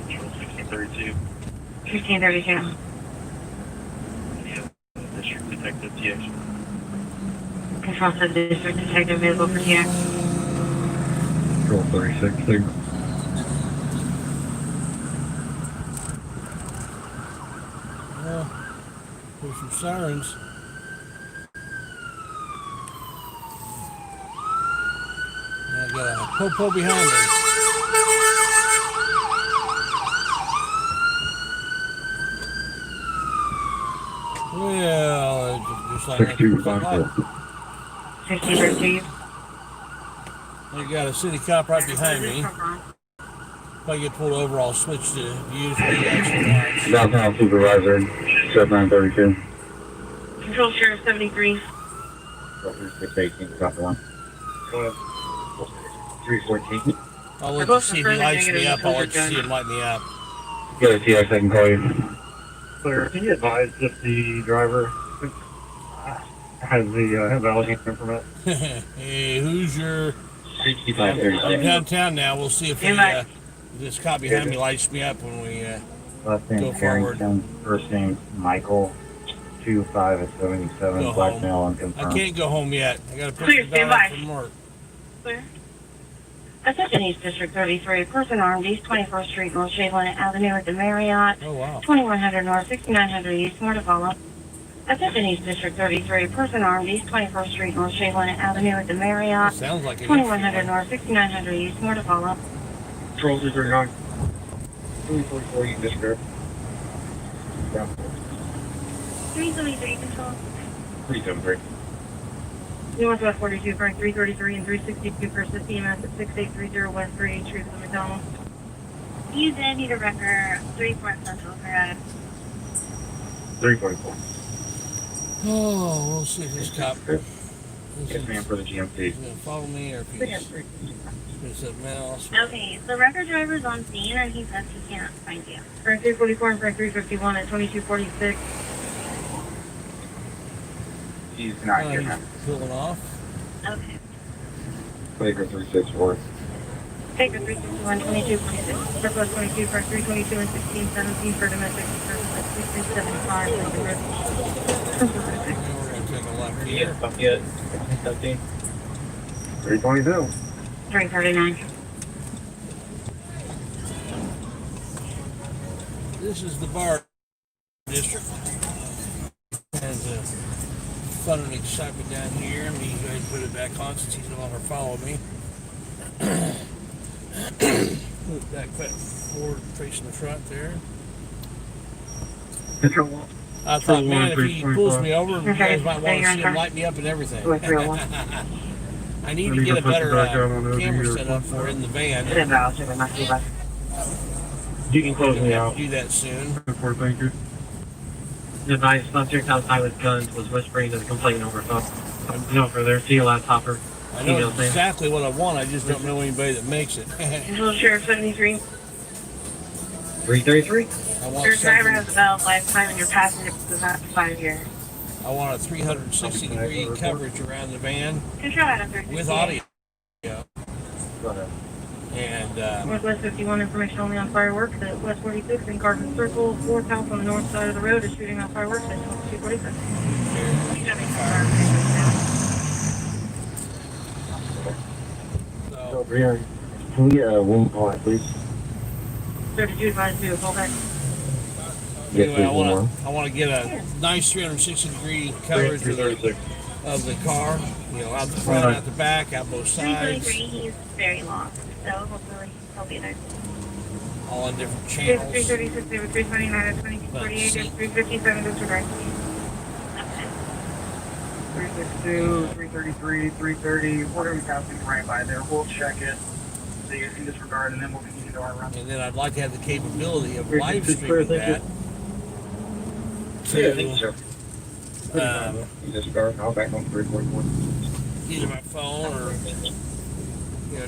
1632. 1532. District Detective TX. Control said District Detective available for TX. Control 36. Signal. Well, there's some sirens. And I got a popo behind me. Well, it's just like 6254. 1532. I got a city cop right behind me. If I get pulled over, I'll switch to use the action lights. Downtown Supervisor, 7932. Control Sheriff 73. 3618, copy one. Go ahead. 314. I'll let you see if he lights me up. I'll let you see him light me up. Get a TX, I can call you. Clear. Can you advise if the driver has the valid handgun permit? Hey, who's your... 6536. I'm downtown now. We'll see if this cop behind me lights me up when we Last name go forward. Carrington, first name Michael, 25 at 77, Go black home. male I unconfirmed. can't go home yet. I got to pick Clear, the stand dog up by. from work. Clear. Attention East District 33. Person armed East 21st Street, North Shavelin Avenue at the Marriott. Oh, wow. 2100 North, 6900 East. More to follow. Attention East District 33. Person armed East 21st Street, North Shavelin Avenue at the Marriott. Sounds like it. 2100 North, 6900 East. More to follow. Control 339. 344, you disregard. 373 control. 373. Northwest 42, Frank 333 and 362 for EMS at 6830 West 38 Street for the McDonald's. You did need a record 3 Fort Central, correct? 344. Oh, we'll see if this cop... Yes, ma'am, for the GMT. He's going to follow me or if he's going to say mouse. Okay, the record driver's on scene, or he says he can't find you. Frank 344 and Frank 351 at 2246. He's not here now. He's pulling off. Okay. Baker 364. Baker 361, 2246. Northwest 22, Frank 322 and 1617 for domestic disturbance at 2375. We're going to take a left here. Stop yet. 17. 322. 339. This is the bar district. And fun and excitement down here. I'm going to go ahead and put it back on since he's no longer following me. Put it back forward, facing the front there. Control 1. I thought, man, if he pulls me over, you guys might want to see him light me up and everything. I need to get a better camera set up for it in the van. You can close me out. Do that soon. Thank you. The advised subject outside with guns was whispering to the complainant over phone. No further. See you last hopper. I know exactly what I want. I just don't know anybody that makes it. Control Sheriff 73. 333. I want Your driver something. has a valid lifetime and your passenger is after 5 years. I I want a 360-degree coverage around the van Control Adam 368. with audio. Go ahead. And Northwest 51, information only on fireworks at West 46 in Carson Circle. Fourth house on the north side of the road is shooting off fireworks at 2246. so, Brian, can we get a wing call, please? 32 advised to call back. anyway, I want to get a nice 360-degree coverage of the car. You know, out the front, out the back, out both sides. 323, he's very long, so hopefully he'll be there. All in different channels. 336, 329, 2248, 357, disregard. 362, 333, 330. We're going to be passing right by there. We'll check it. So you can disregard, and then we'll continue to our run. And then I'd like to have the capability of live streaming that Yeah, I think so. to You disregard. I'll back on 341. either my phone or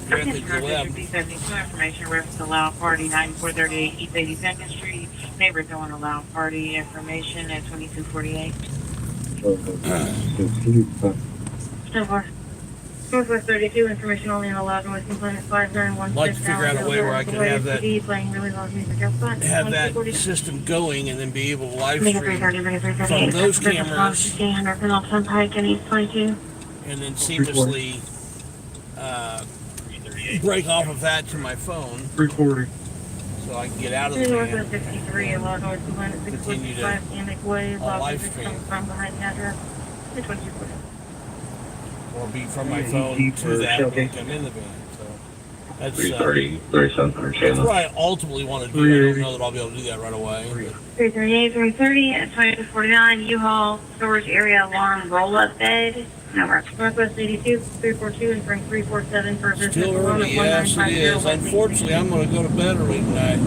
directly to the web. 72 information reference allow party 9438 East 82nd Street. Neighbors don't allow party information at 2248. So far. Northwest 32, information only on allowed noise complaint at 5916. I'd like to figure out a way where I can have that playing really loud music outside. have that system going and then be able to live stream from those cameras and then seamlessly break off of that to my phone 340. so I can get out of the Northwest van. 63, allowed noise complaint at Continue to 645 Amic Way. Loud live music stream. coming from behind the address. 2240. Or be from my phone to that when I'm in the van. So that's 330, 3700 that's channel. what I ultimately want to do. I don't know that I'll be able to do that right away. 338, 330 at 2249 U-Haul storage area alarm roll-up bed. No work. Northwest 82, 342 and Frank 347 for business. Still early, yes it is. Unfortunately, I'm going to go to bed early tonight.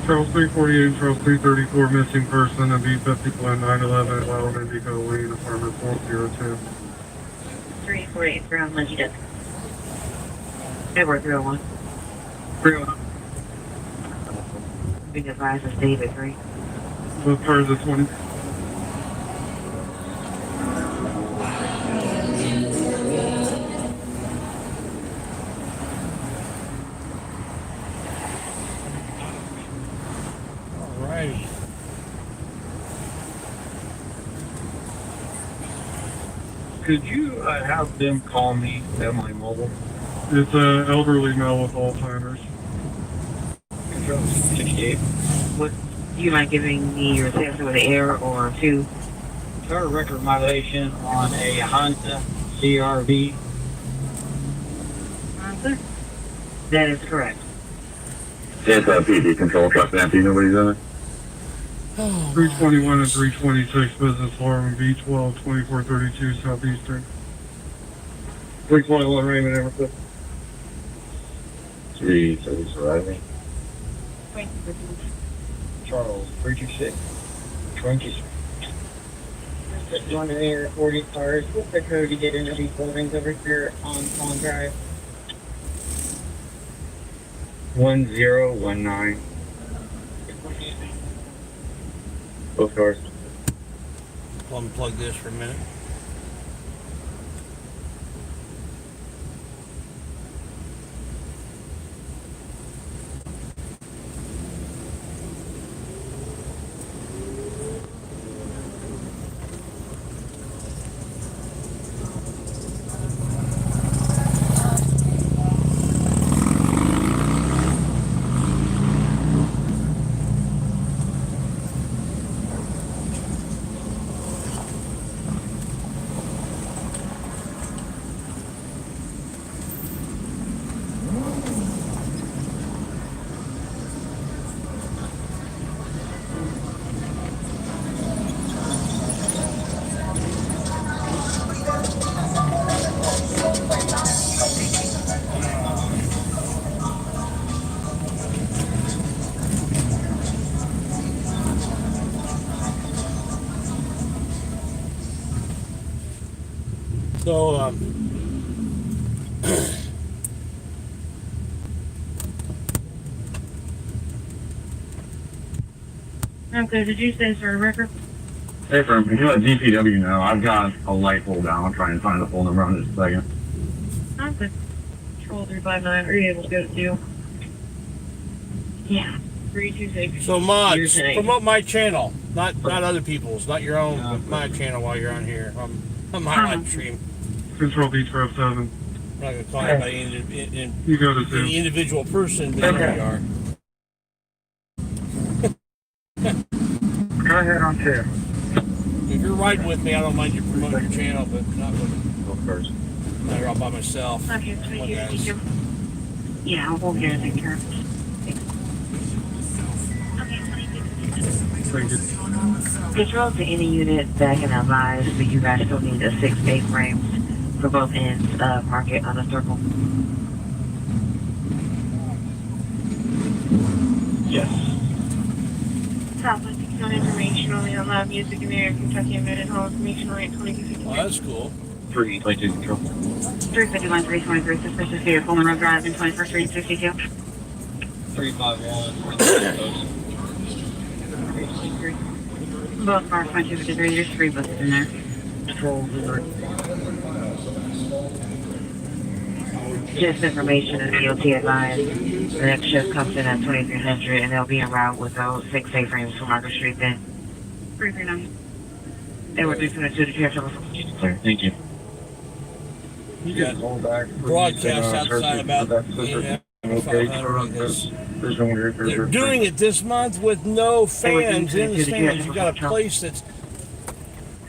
Charles 348, Charles 334, missing person, a B50 plan 911, Wild Indigo Lane, apartment 402. 348 for Lindsay Duck. Edward 301. 301. Being advised is David 3. What part is the 20? Alrighty. Could you have them call me at my mobile? It's an elderly male with Alzheimer's. 68. Would you mind giving me your sales with the air or two? Car record violation on a Honda CRV. Answer. That is correct. It's a PD control truck, empty, nobody's in it. 321 and 326 Business Farm, Beech Grove, 2432 Southeastern. 321 Raymond Everett. 330 arriving. Charles 326 20 Street. Just one of the 40 cars. What's the code to get into these buildings over here on Pond Drive? 1019. Both cars. I'll unplug this for a minute. So, Okay, did you say for a record? Hey, firm, can you let DPW know? I've got a light pulled down. I'll try and find the phone number on just a second. Okay. Control 359, are you able to go to 2? Yeah. 326. So mods, promote my channel, not other people's, not your own, but my channel while you're on here. On my live stream. Control Beech Grove 7. I'm not going to call anybody You go to 2. any individual person, but there you are. Go ahead on 2. If you're riding with me, I don't mind you promoting your channel, but not with Go first. now you're all by myself. Okay, Come on, guys. Yeah, we'll get it taken care of. Thank you. Control to any unit back in our lives, but you guys still need a 6 A-frames for both ends. Mark it on a circle. Yes. Southwest Town information only allow music in the area of Kentucky embedded home information only at 2250. Well, that's cool. 322 control. 351, 323, suspicious vehicle, Monroe Drive in 21st Street, 62. 351. Both cars, 2253, there's 3 buses in there. Just information and DOT advised. The next shift comes in at 2300 and they'll be en route with those 6 A-frames from Market Street then. 339. They were 322 to Pier Trouble. Clear. Thank you. You got broadcast outside about the 500 because they're doing it this month with no fans in the stands. You've got a place that's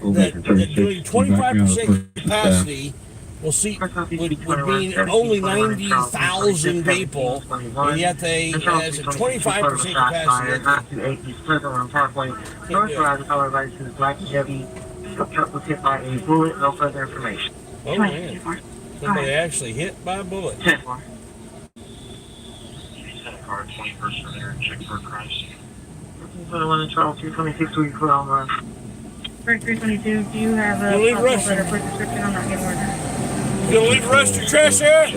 doing 25% capacity. Will seat would mean only 90,000 people, and yet they has a 25% capacity. No further information. Oh man, somebody actually hit by a bullet. 10-4. Car 21st from there and check for Christ. 21 and 12, 226, we put on run. 322, do you have a Leave possible rest. letter for description on that game order? You gonna leave the rest of your trash there?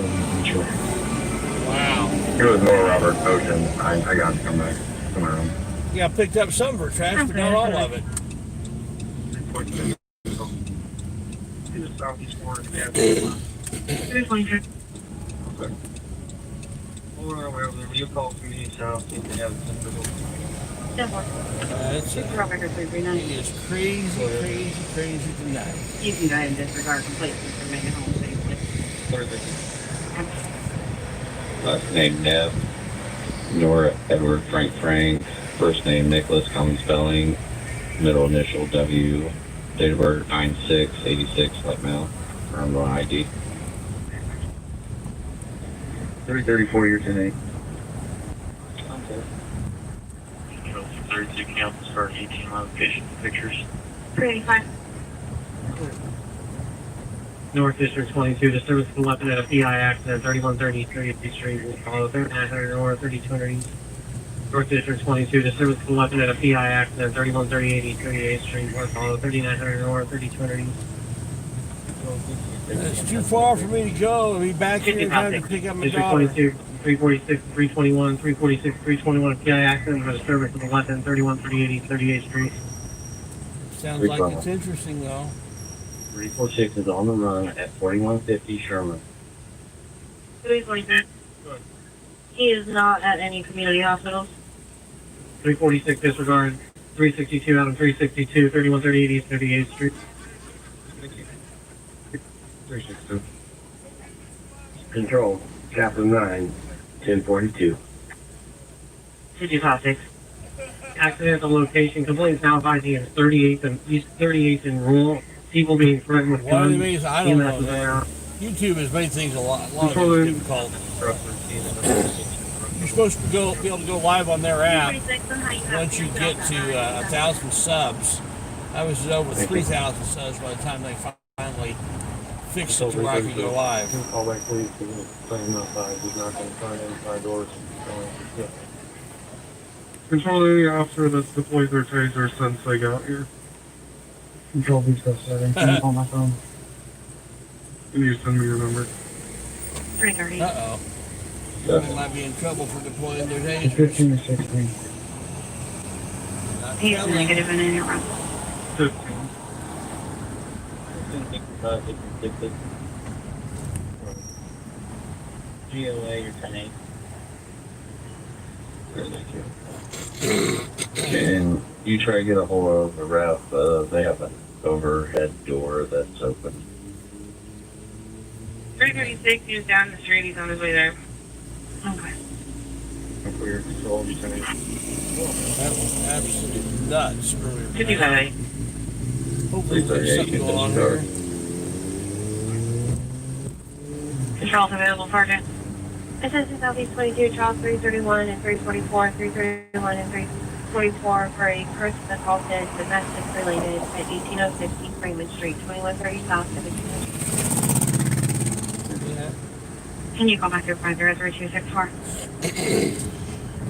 Wow. It was more Robert Ocean. I got to come back to my room. Yeah, I picked up some for trash, but not all of it. Southeast corner. 322. We're on our way over there. You call from the south. You can have it. 10-4. It's Rob record 339. it is crazy tonight. You can go ahead and disregard completely for making home safely. Last name Nev. Nora Edward Frank Frank. First name Nicholas, common spelling. Middle initial W. Date of birth 9/6/86, light male. Around on ID. 334 years in 8. 32 campus for 18 location pictures. 385. North District 22, disturbance of weapon at a PI accident, 3130 38th Street, will follow 3900 or 3200 East. North District 22, disturbance of weapon at a PI accident, 3138 East 38th Street, will follow 3900 or 3200 East. It's too far for me to go. I'll be back here in time to pick up my District daughter. 22, 346, 321, 346, 321, PI accident for disturbance of the weapon, 3138 East 38th Street. Sounds like it's interesting though. 346 is on the run at 4150 Sherman. 322. He is not at any community hospitals. 346 disregard, 362 out of 362, 3138 East 38th Street. 362. Control, Chaplain 9, 1042. 256. Accidental location, complaints now advising is 38th and East 38th in rural. People being threatened with What are guns. the means? I don't know, EMS is man. around. YouTube has made things a lot of things difficult. You're supposed to be able to go live on their app once you get to 1,000 subs. I was at over 3,000 subs by the time they finally fixed it to where I could go live. Call back police because he's playing outside. He's not going to find inside doors. Control any officer that's deployed their taser since they got here. Control Beech Grove 7. Can you call my phone? Can you send me your number? 330. Uh-oh. They might be in trouble for deploying their tasers. 15 or 16. Not He's negative and in your run. 15. GOA, you're 10-8. Can you try to get a hold of the ref? They have an overhead door that's open. 336, he was down the street. He's on his way there. Okay. Clear control, you 10-8. That was absolutely nuts earlier. 55. Hopefully there's something going on here. Control's available, Sergeant. Attention Southeast 22, Charles 331 and 344, 331 and 344 for a person that called in domestic related at 1806 East Raymond Street, 2130 South 17. Yeah. Can you call back to 503-264?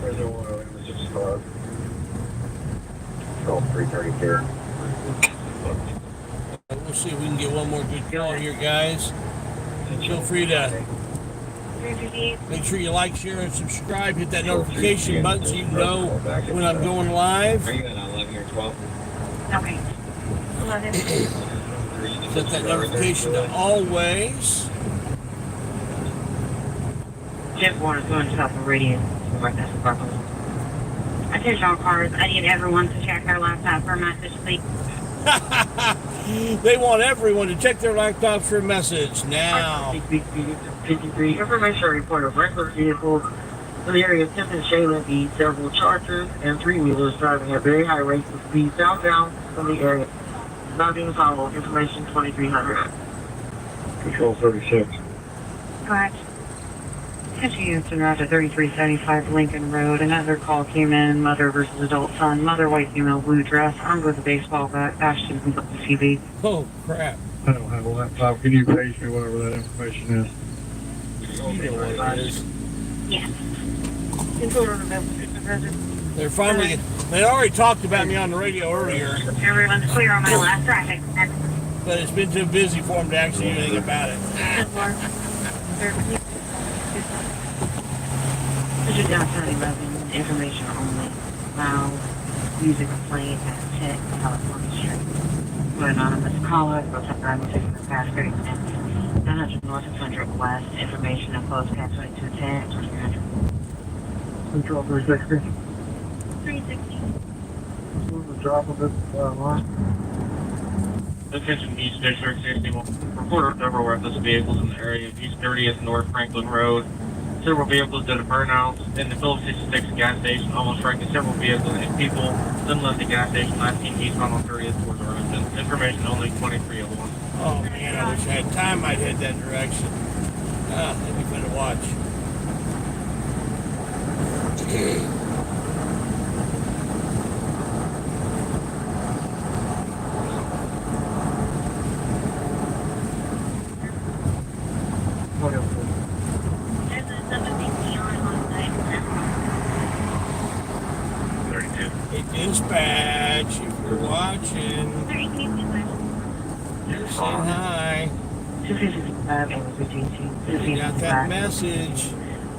Reservoir, it was just star. Call 332. We'll see if we can get one more good call here, guys. Feel free to make sure you like, share, and subscribe. Hit that notification button so you know when I'm going live. Are you at 11 or 12? Okay. 11. Set that notification to always. Jeff Warner's going south of Radiant. Attention all cars. I need everyone to check their laptop for a message, please. They want everyone to check their laptops for a message now. 53 information report of regular vehicles in the area of Tiffin Shaman Beach, several chargers and three-wheelers driving at very high rates of speed southbound from the area. Not being followed. Information 2300. Control 36. Correct. Attention units en route to 3375 Lincoln Road. Another call came in. Mother versus adult son. Mother white female blue dress armed with a baseball bat. Ashton from the TV. Oh, crap. I don't have a laptop. Can you page me whatever that information is? You know what it is. Yes. Control room available. They're finally, they already talked about me on the radio earlier, Everyone's clear on my last traffic. but it's been too busy for them to actually do anything about it. This is downtown 11. Information only. Loud music playing at 10 California Street. For anonymous caller, what's up, 96 in the past 30 minutes. 900 North and Central West. Information and close cat 2210, 2300. Control 360. 360. The drop of it line. Attention Beach District 61. Reporter several reckless vehicles in the area of East 30th North Franklin Road. Several vehicles did a burnout in the Phillips 66 gas station, almost striking several vehicles and people. Then left the gas station last seen eastbound on 30th towards Arlington. Information only 2301. Oh man, I wish I had time, I'd head that direction. That'd be fun to watch. There's a 750 on site. 32. Hey, dispatch, if you're watching, 32. you're saying hi. 255 and 15. You got that message.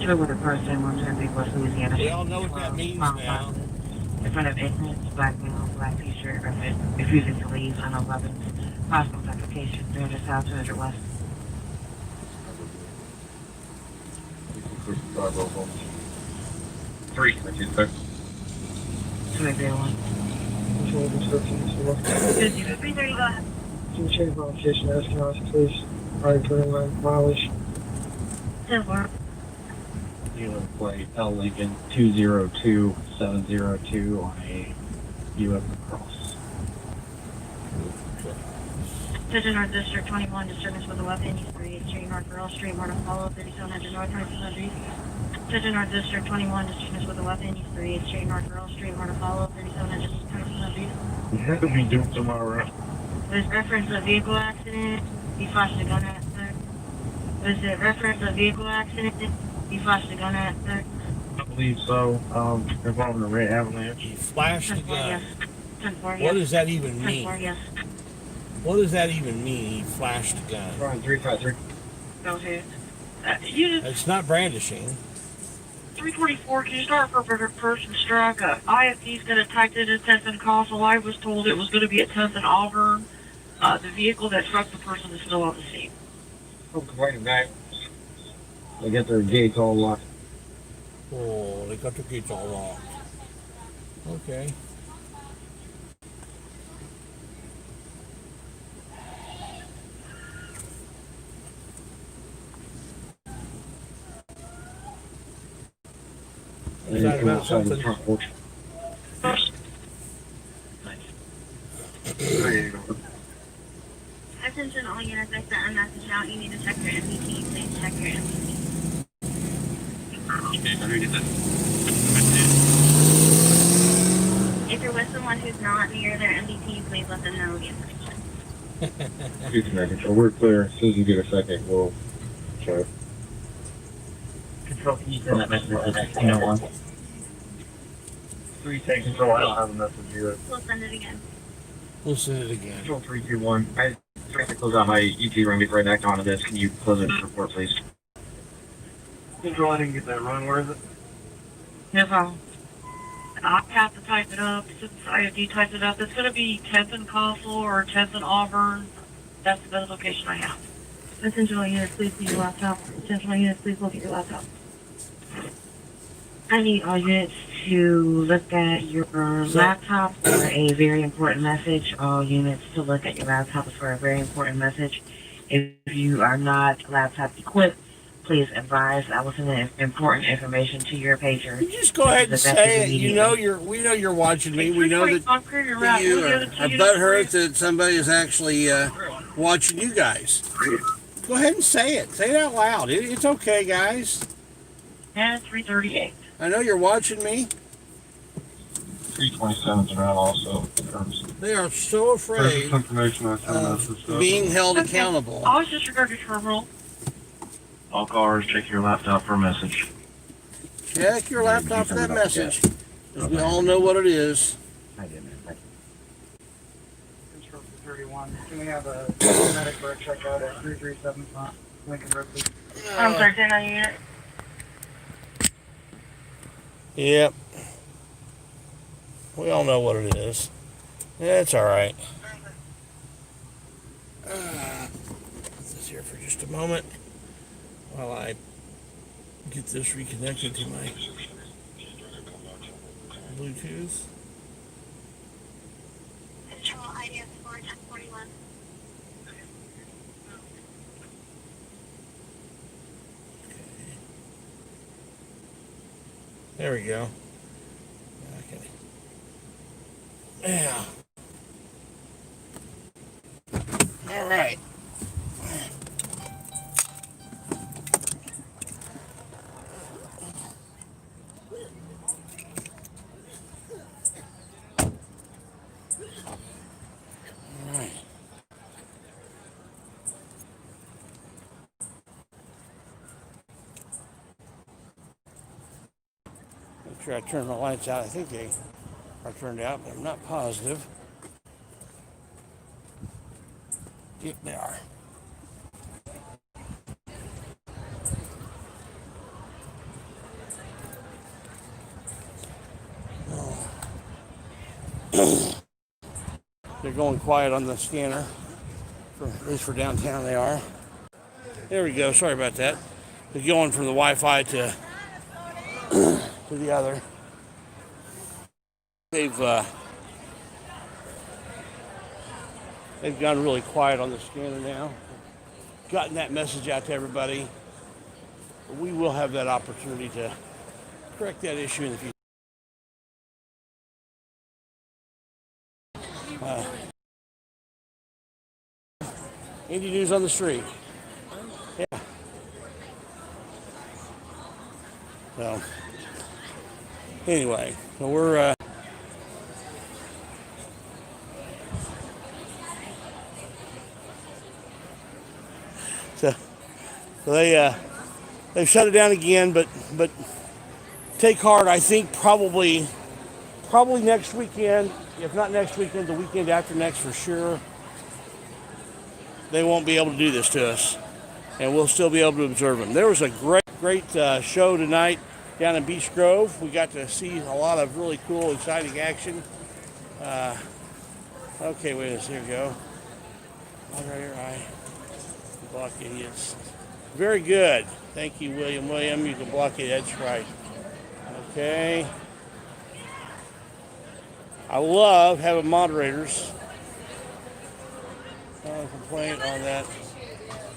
Two with a person, 110 West Louisiana. We all know what that means now. In front of ignorance, black male, black t-shirt, refusing to leave on 11. Possible application, 300 South, 200 West. 3. 201. Control description. 330, go ahead. Change modification, asking us, please. Alright, turning mileage. 10-4. Dealer plate L Lincoln 202702 on a U.S. cross. Attention North District 21, disturbance with a weapon, East 38th Street, North Earl Street, more to follow, 3700 North, 2200. Attention North District 21, disturbance with a weapon, East 38th Street, North Earl Street, more to follow, 3700 2200. You have to be doing tomorrow. Was reference a vehicle accident, he flashed a gun at her. Was it reference a vehicle accident, he flashed a gun at her. I believe so. Involving the red avalanche. He flashed a 10-4, gun. yes. 10-4, yes. What does that even mean? 10-4, yes. What does that even mean, he flashed a gun? Right, 353. Go ahead. You just, It's not brandishing. 344, can you start for person struck? IFD's going to type it in 10th and Castle. I was told it was going to be at 10th and Auburn. The vehicle that struck the person is still on the scene. I'm complaining back. They get their gates all locked. Oh, they got their gates all locked. Okay. And you come outside the front porch. There you go. Attention all units, I sent a message out. You need to check your MBT. Please check your MBT. If you're with someone who's not near their MBT, please let them know the information. Keep making sure we're clear. As soon as you get a second, we'll check. Control, can you send that message to next email one? 3 seconds, Control, I don't have a message yet. We'll send it again. We'll send it again. Control 321. I tried to close out my ET run before I backed onto this. Can you close it report, please? Control, I didn't get that run. Where is it? Yes, I'll have to type it up. Since IFD typed it up, it's going to be 10th and Castle or 10th and Auburn. That's the best location I have. Attention all units, please see your laptop. Attention all units, please look at your laptop. I need all units to look at your laptop for a very important message. All units to look at your laptop for a very important message. If you are not laptop equipped, please advise. I will send important information to your pager. You just go ahead and say it. We know you're watching me. We know that you are butthurt that somebody is actually watching you guys. Go ahead and say it. Say it out loud. It's okay, guys. And 338. I know you're watching me. 327's around also. They are so afraid of being held accountable. Always disregard your terminal. All callers, check your laptop for a message. Check your laptop for that message. Because we all know what it is. Control 31. Can we have a medic for a checkout at 337 Lincoln Road, please? I'm sorry, 10 on unit. Yep. We all know what it is. That's all right. This is here for just a moment while I get this reconnected to my Bluetooth. Control IDS 41041. There we go. Okay. Yeah. All right. Make sure I turn the lights out. I think they are turned out, but I'm not positive. Yep, they are. They're going quiet on the scanner. At least for downtown they are. There we go. Sorry about that. They're going from the Wi-Fi to the other. They've gone really quiet on the scanner now. Gotten that message out to everybody. We will have that opportunity to correct that issue in the future. Indy News on the Street. Yeah. So, anyway, so we're so they've shut it down again, but take heart. I think probably next weekend, if not next weekend, the weekend after next for sure. They won't be able to do this to us, and we'll still be able to observe them. There was a great show tonight down in Beech Grove. We got to see a lot of really cool, exciting action. Okay, wait a minute. Here we go. All right. Block idiots. Very good. Thank you, William. You can block it. That's right. Okay. I love having moderators. Complaint on that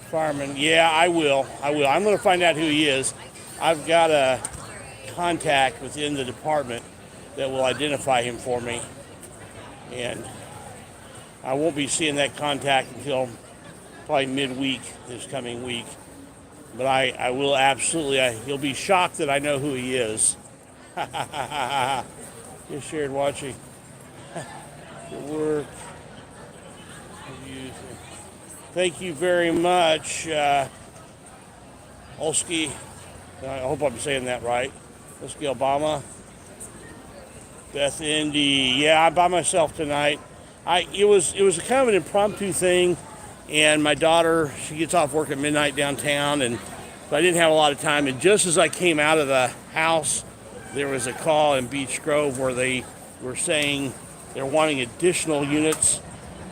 fireman. Yeah, I will. I'm going to find out who he is. I've got a contact within the department that will identify him for me. And I won't be seeing that contact until probably midweek this coming week. But I will absolutely, he'll be shocked that I know who he is. Just shared watching. Good work. Thank you very much, Olski. I hope I'm saying that right. Olski Obama. Beth Indy. Yeah, I'm by myself tonight. It was kind of an impromptu thing, and my daughter, she gets off work at midnight downtown, and so I didn't have a lot of time. And just as I came out of the house, there was a call in Beech Grove where they were saying they're wanting additional units,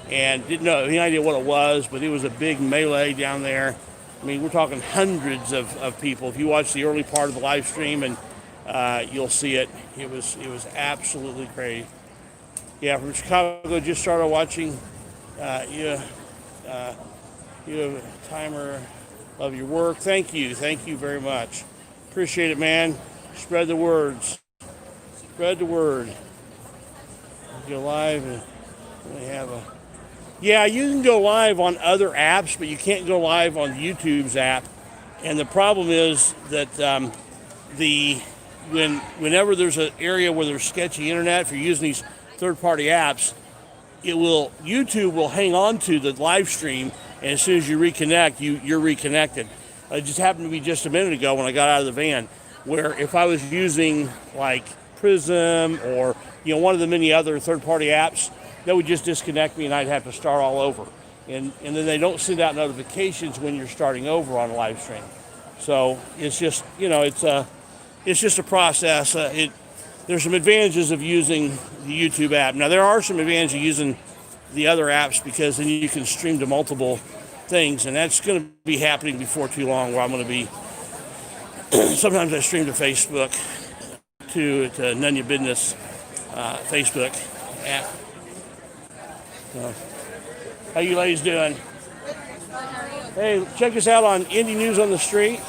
and didn't know any idea what it was, but it was a big melee down there. I mean, we're talking hundreds of people. If you watch the early part of the live stream, and you'll see it. It was absolutely crazy. Yeah, from Chicago, just started watching. You have a timer of your work. Thank you very much. Appreciate it, man. Spread the words. Spread the word. Go live and we have a. Yeah, you can go live on other apps, but you can't go live on YouTube's app. And the problem is that whenever there's an area where there's sketchy internet, if you're using these third-party apps, YouTube will hang on to the live stream, and as soon as you reconnect, you're reconnected. It just happened to be just a minute ago when I got out of the van, where if I was using like Prism or one of the many other third-party apps, that would just disconnect me and I'd have to start all over. And then they don't send out notifications when you're starting over on a live stream. So it's just it's just a process. There's some advantages of using the YouTube app. Now there are some advantages of using the other apps because then you can stream to multiple things, and that's going to be happening before too long. Where I'm going to be. Sometimes I stream to Facebook, to None Your Business Facebook app. How you ladies doing? Hey, check us out on Indy News on the Street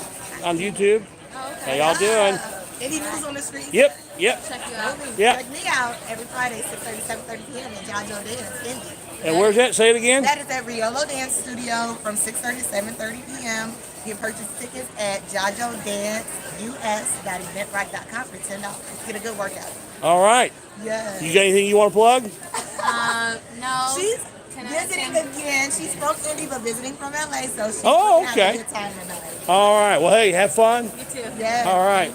on YouTube. How y'all doing? Indy News on the Street. Yep. Check you out. Yep. Check me out every Friday, 6:30, 7:30 p.m. at Jajo Dance, Indy. And where's that? Say it again. That is at Riolo Dance Studio from 6:30 to 7:30 p.m. You can purchase tickets at jajodanceus.eventbrite.com for $10. Get a good workout. All right. Yeah. You got anything you want to plug? No. She's visiting again. She's from Indy, but visiting from LA, so she's okay. having a good time tonight. All right. Well, hey, have fun. You too. Yeah. All right.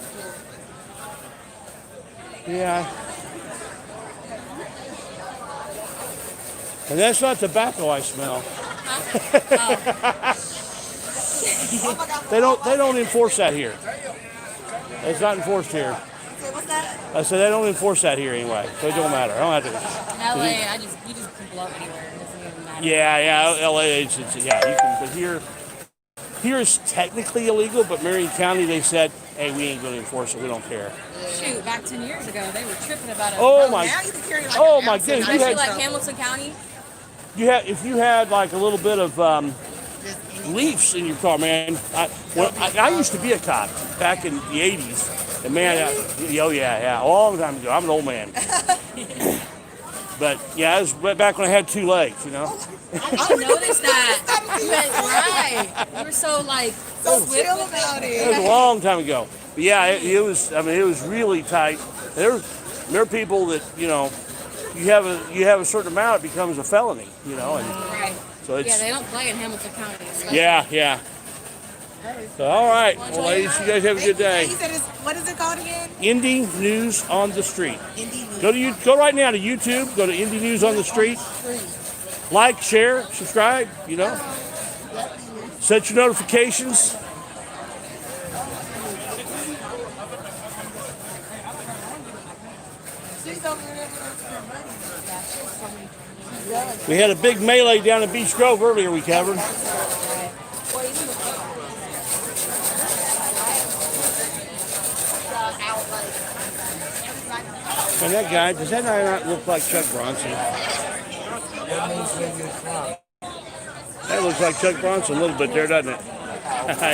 Yeah. And that's not tobacco I smell. They don't enforce that here. It's not enforced here. What's that? I said they don't enforce that here anyway, so it don't matter. I don't have to. In LA, you just can blow anywhere. It doesn't even matter. Yeah, LA, you can. But here is technically illegal, but Marion County, they said, hey, we ain't going to enforce it. We don't care. Shoot, back 10 years ago, they were tripping about it. Oh my! Now you can carry like Oh my goodness! Especially like Hamilton County. If you had like a little bit of leaves in your car, man. I used to be a cop back in the 80s. And man, a long time ago. I'm an old man. But yeah, it was back when I had two legs, I noticed that. Right. You were so chill about it. It was a long time ago. But yeah, it was really tight. There are people that, you have a certain amount, it becomes a felony, and right. So it's, they don't play in Hamilton County. Yeah. So, all right. Well, ladies, you guys have a good day. What is it called again? Indy News on the Street. Indy News. Go right now to YouTube. Go to Indy News on the Street. Like, share, subscribe. Set your notifications. We had a big melee down in Beech Grove earlier we covered. And that guy, does that guy not look like Chuck Bronson? That looks like Chuck Bronson a little bit there, doesn't it?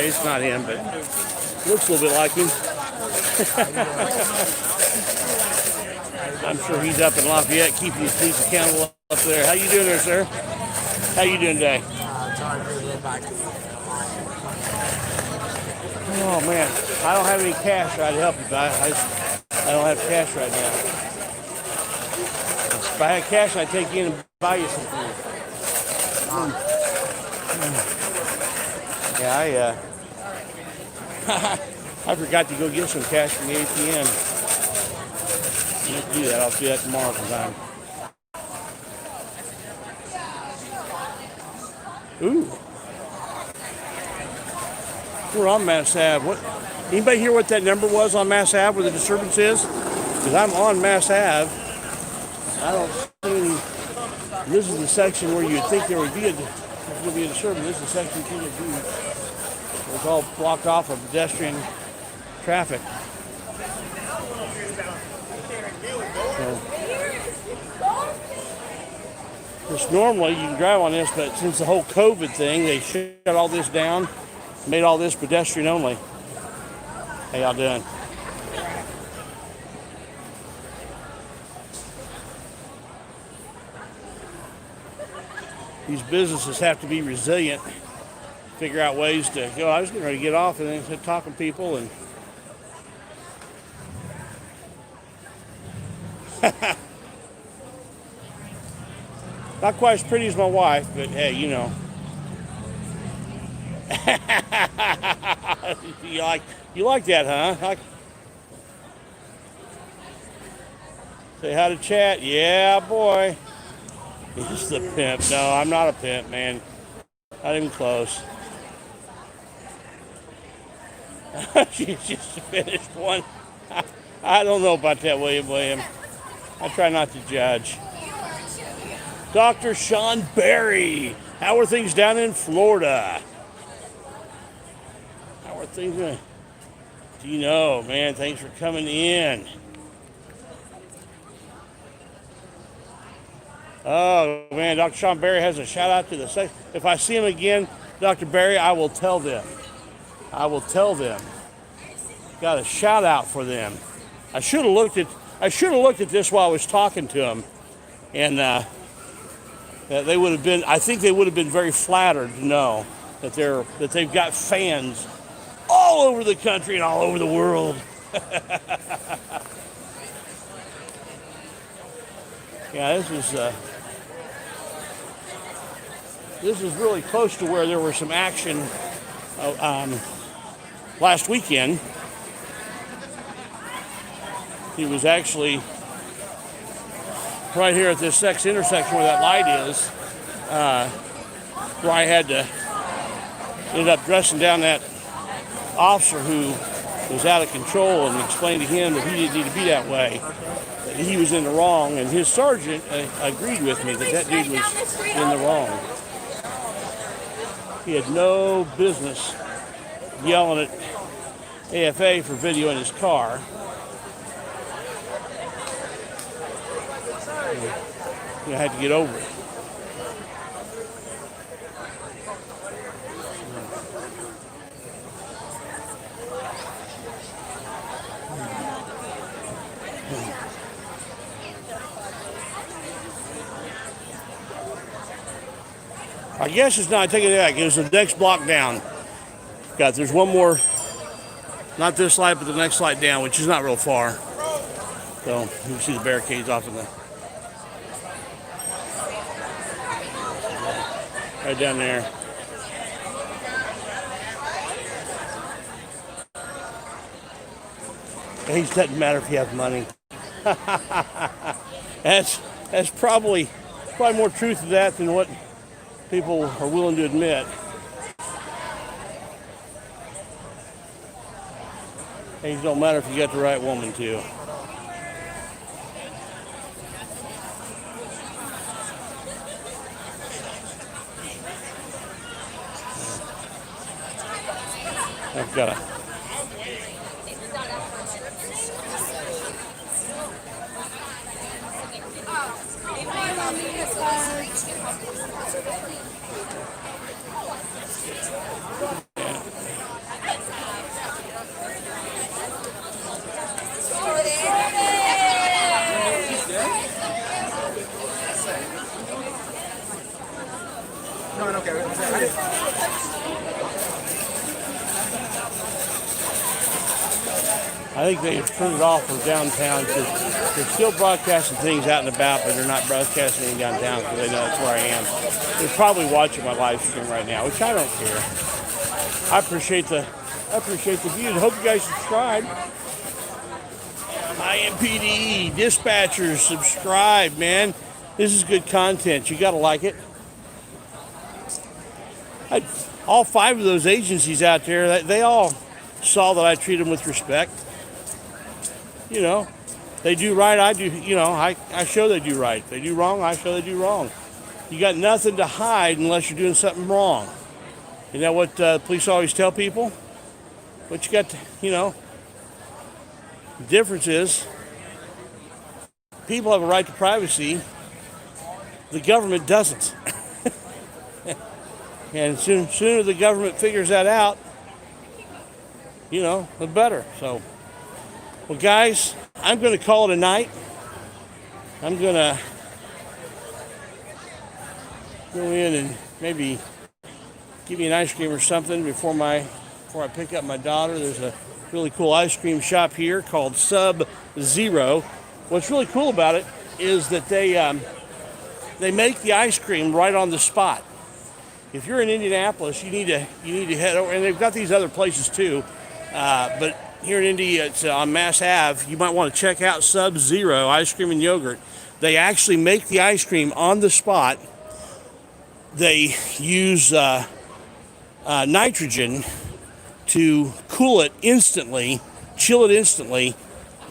It's not him, but it looks a little bit like him. I'm sure he's up in Lafayette keeping his police accountable up there. How you doing there, sir? How you doing today? Oh, man. I don't have any cash right to help you, but I don't have cash right now. If I had cash, I'd take you in and buy you some food. Yeah, I forgot to go get some cash from the ATM. Let's do that. I'll do that tomorrow sometime. Ooh. We're on Mass Ave. What? Anybody hear what that number was on Mass Ave where the disturbance is? Because I'm on Mass Ave. I don't see. This is the section where you'd think there would be a disturbance. This is section 2 of B. It's all blocked off of pedestrian traffic. Just normally you can drive on this, but since the whole COVID thing, they shut all this down, made all this pedestrian only. How y'all doing? These businesses have to be resilient, figure out ways to go. I was getting ready to get off and then start talking to people and not quite as pretty as my wife, but hey, you know. you like that, huh? Say hi to chat. Yeah, boy. He's the pimp. No, I'm not a pimp, man. Not even close. She's just finished one. I don't know about that, William. I try not to judge. Dr. Sean Berry. How are things down in Florida? How are things going? Dino, man, thanks for coming in. Oh, man, Dr. Sean Berry has a shout out to the sex. If I see him again, Dr. Berry, I will tell them. Got a shout out for them. I should have looked at this while I was talking to him, and they would have been. I think they would have been very flattered to know that they've got fans all over the country and all over the world. Yeah, this is really close to where there was some action last weekend. He was actually right here at this intersection where that light is, where I had to end up dressing down that officer who was out of control and explained to him that he didn't need to be that way, that he was in the wrong, and his sergeant agreed with me that dude was in the wrong. He had no business yelling at AFA for video in his car. I had to get over it. I guess it's not. Take it back. It was the next block down. There's one more, not this light, but the next light down, which is not real far. So you can see the barricades off in the. Right down there. It doesn't matter if you have money. That's probably more truth to that than what people are willing to admit. Things don't matter if you got the right woman too. I've got a. No, I don't care. I think they turned it off for downtown because they're still broadcasting things out and about, but they're not broadcasting anything downtown because they know that's where I am. They're probably watching my live stream right now, which I don't care. I appreciate the views. I hope you guys subscribe. IMPD dispatchers, subscribe, man. This is good content. You gotta like it. All 5 of those agencies out there, they all saw that I treat them with respect. You know, they do right, I do, you know, I show they do right. They do wrong, I show they do wrong. You got nothing to hide unless you're doing something wrong. You know what police always tell people? What you got to, you know, the difference is people have a right to privacy. The government doesn't. And sooner the government figures that out, you know, the better. So, well, guys, I'm going to call it a night. I'm going to go in and maybe give me an ice cream or something before I pick up my daughter. There's a really cool ice cream shop here called Sub-Zero. What's really cool about it is that they make the ice cream right on the spot. If you're in Indianapolis, you need to head over, and they've got these other places too. But here in Indy, it's on Mass Ave. You might want to check out Sub-Zero Ice Cream and Yogurt. They actually make the ice cream on the spot. They use nitrogen to cool it instantly, chill it instantly,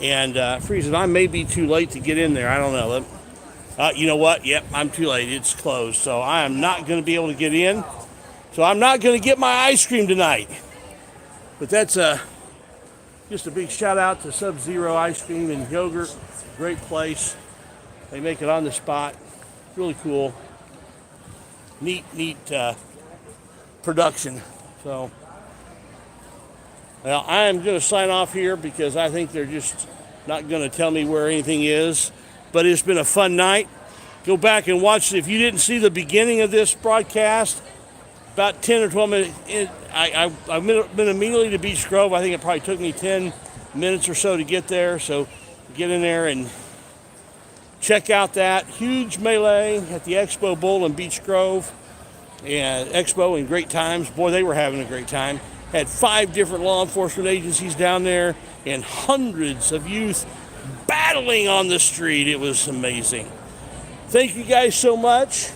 and freeze it. I may be too late to get in there. I don't know. You know what? Yep, I'm too late. It's closed. So I am not going to be able to get in. So I'm not going to get my ice cream tonight. But that's just a big shout out to Sub-Zero Ice Cream and Yogurt. Great place. They make it on the spot. Really cool. Neat production. So, well, I am going to sign off here because I think they're just not going to tell me where anything is. But it's been a fun night. Go back and watch it. If you didn't see the beginning of this broadcast, about 10 or 12 minutes, I've been immediately to Beech Grove. I think it probably took me 10 minutes or so to get there. So get in there and check out that huge melee at the Expo Bowl in Beech Grove. And Expo and great times. Boy, they were having a great time. Had 5 different law enforcement agencies down there and hundreds of youth battling on the street. It was amazing. Thank you guys so much.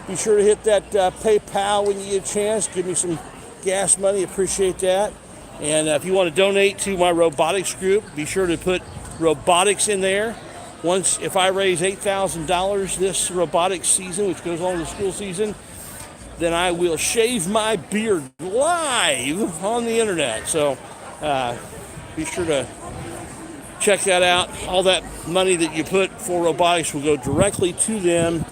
Be sure to hit that PayPal when you get a chance. Give me some gas money. Appreciate that. And if you want to donate to my robotics group, be sure to put robotics in there. If I raise $8,000 this robotics season, which goes on in the school season, then I will shave my beard live on the internet. So be sure to check that out. All that money that you put for robotics will go directly to them.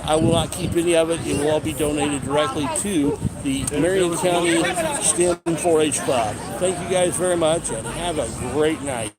I will not keep any of it. It will all be donated directly to the Marion County STEM 4-H Club. Thank you guys very much and have a great night.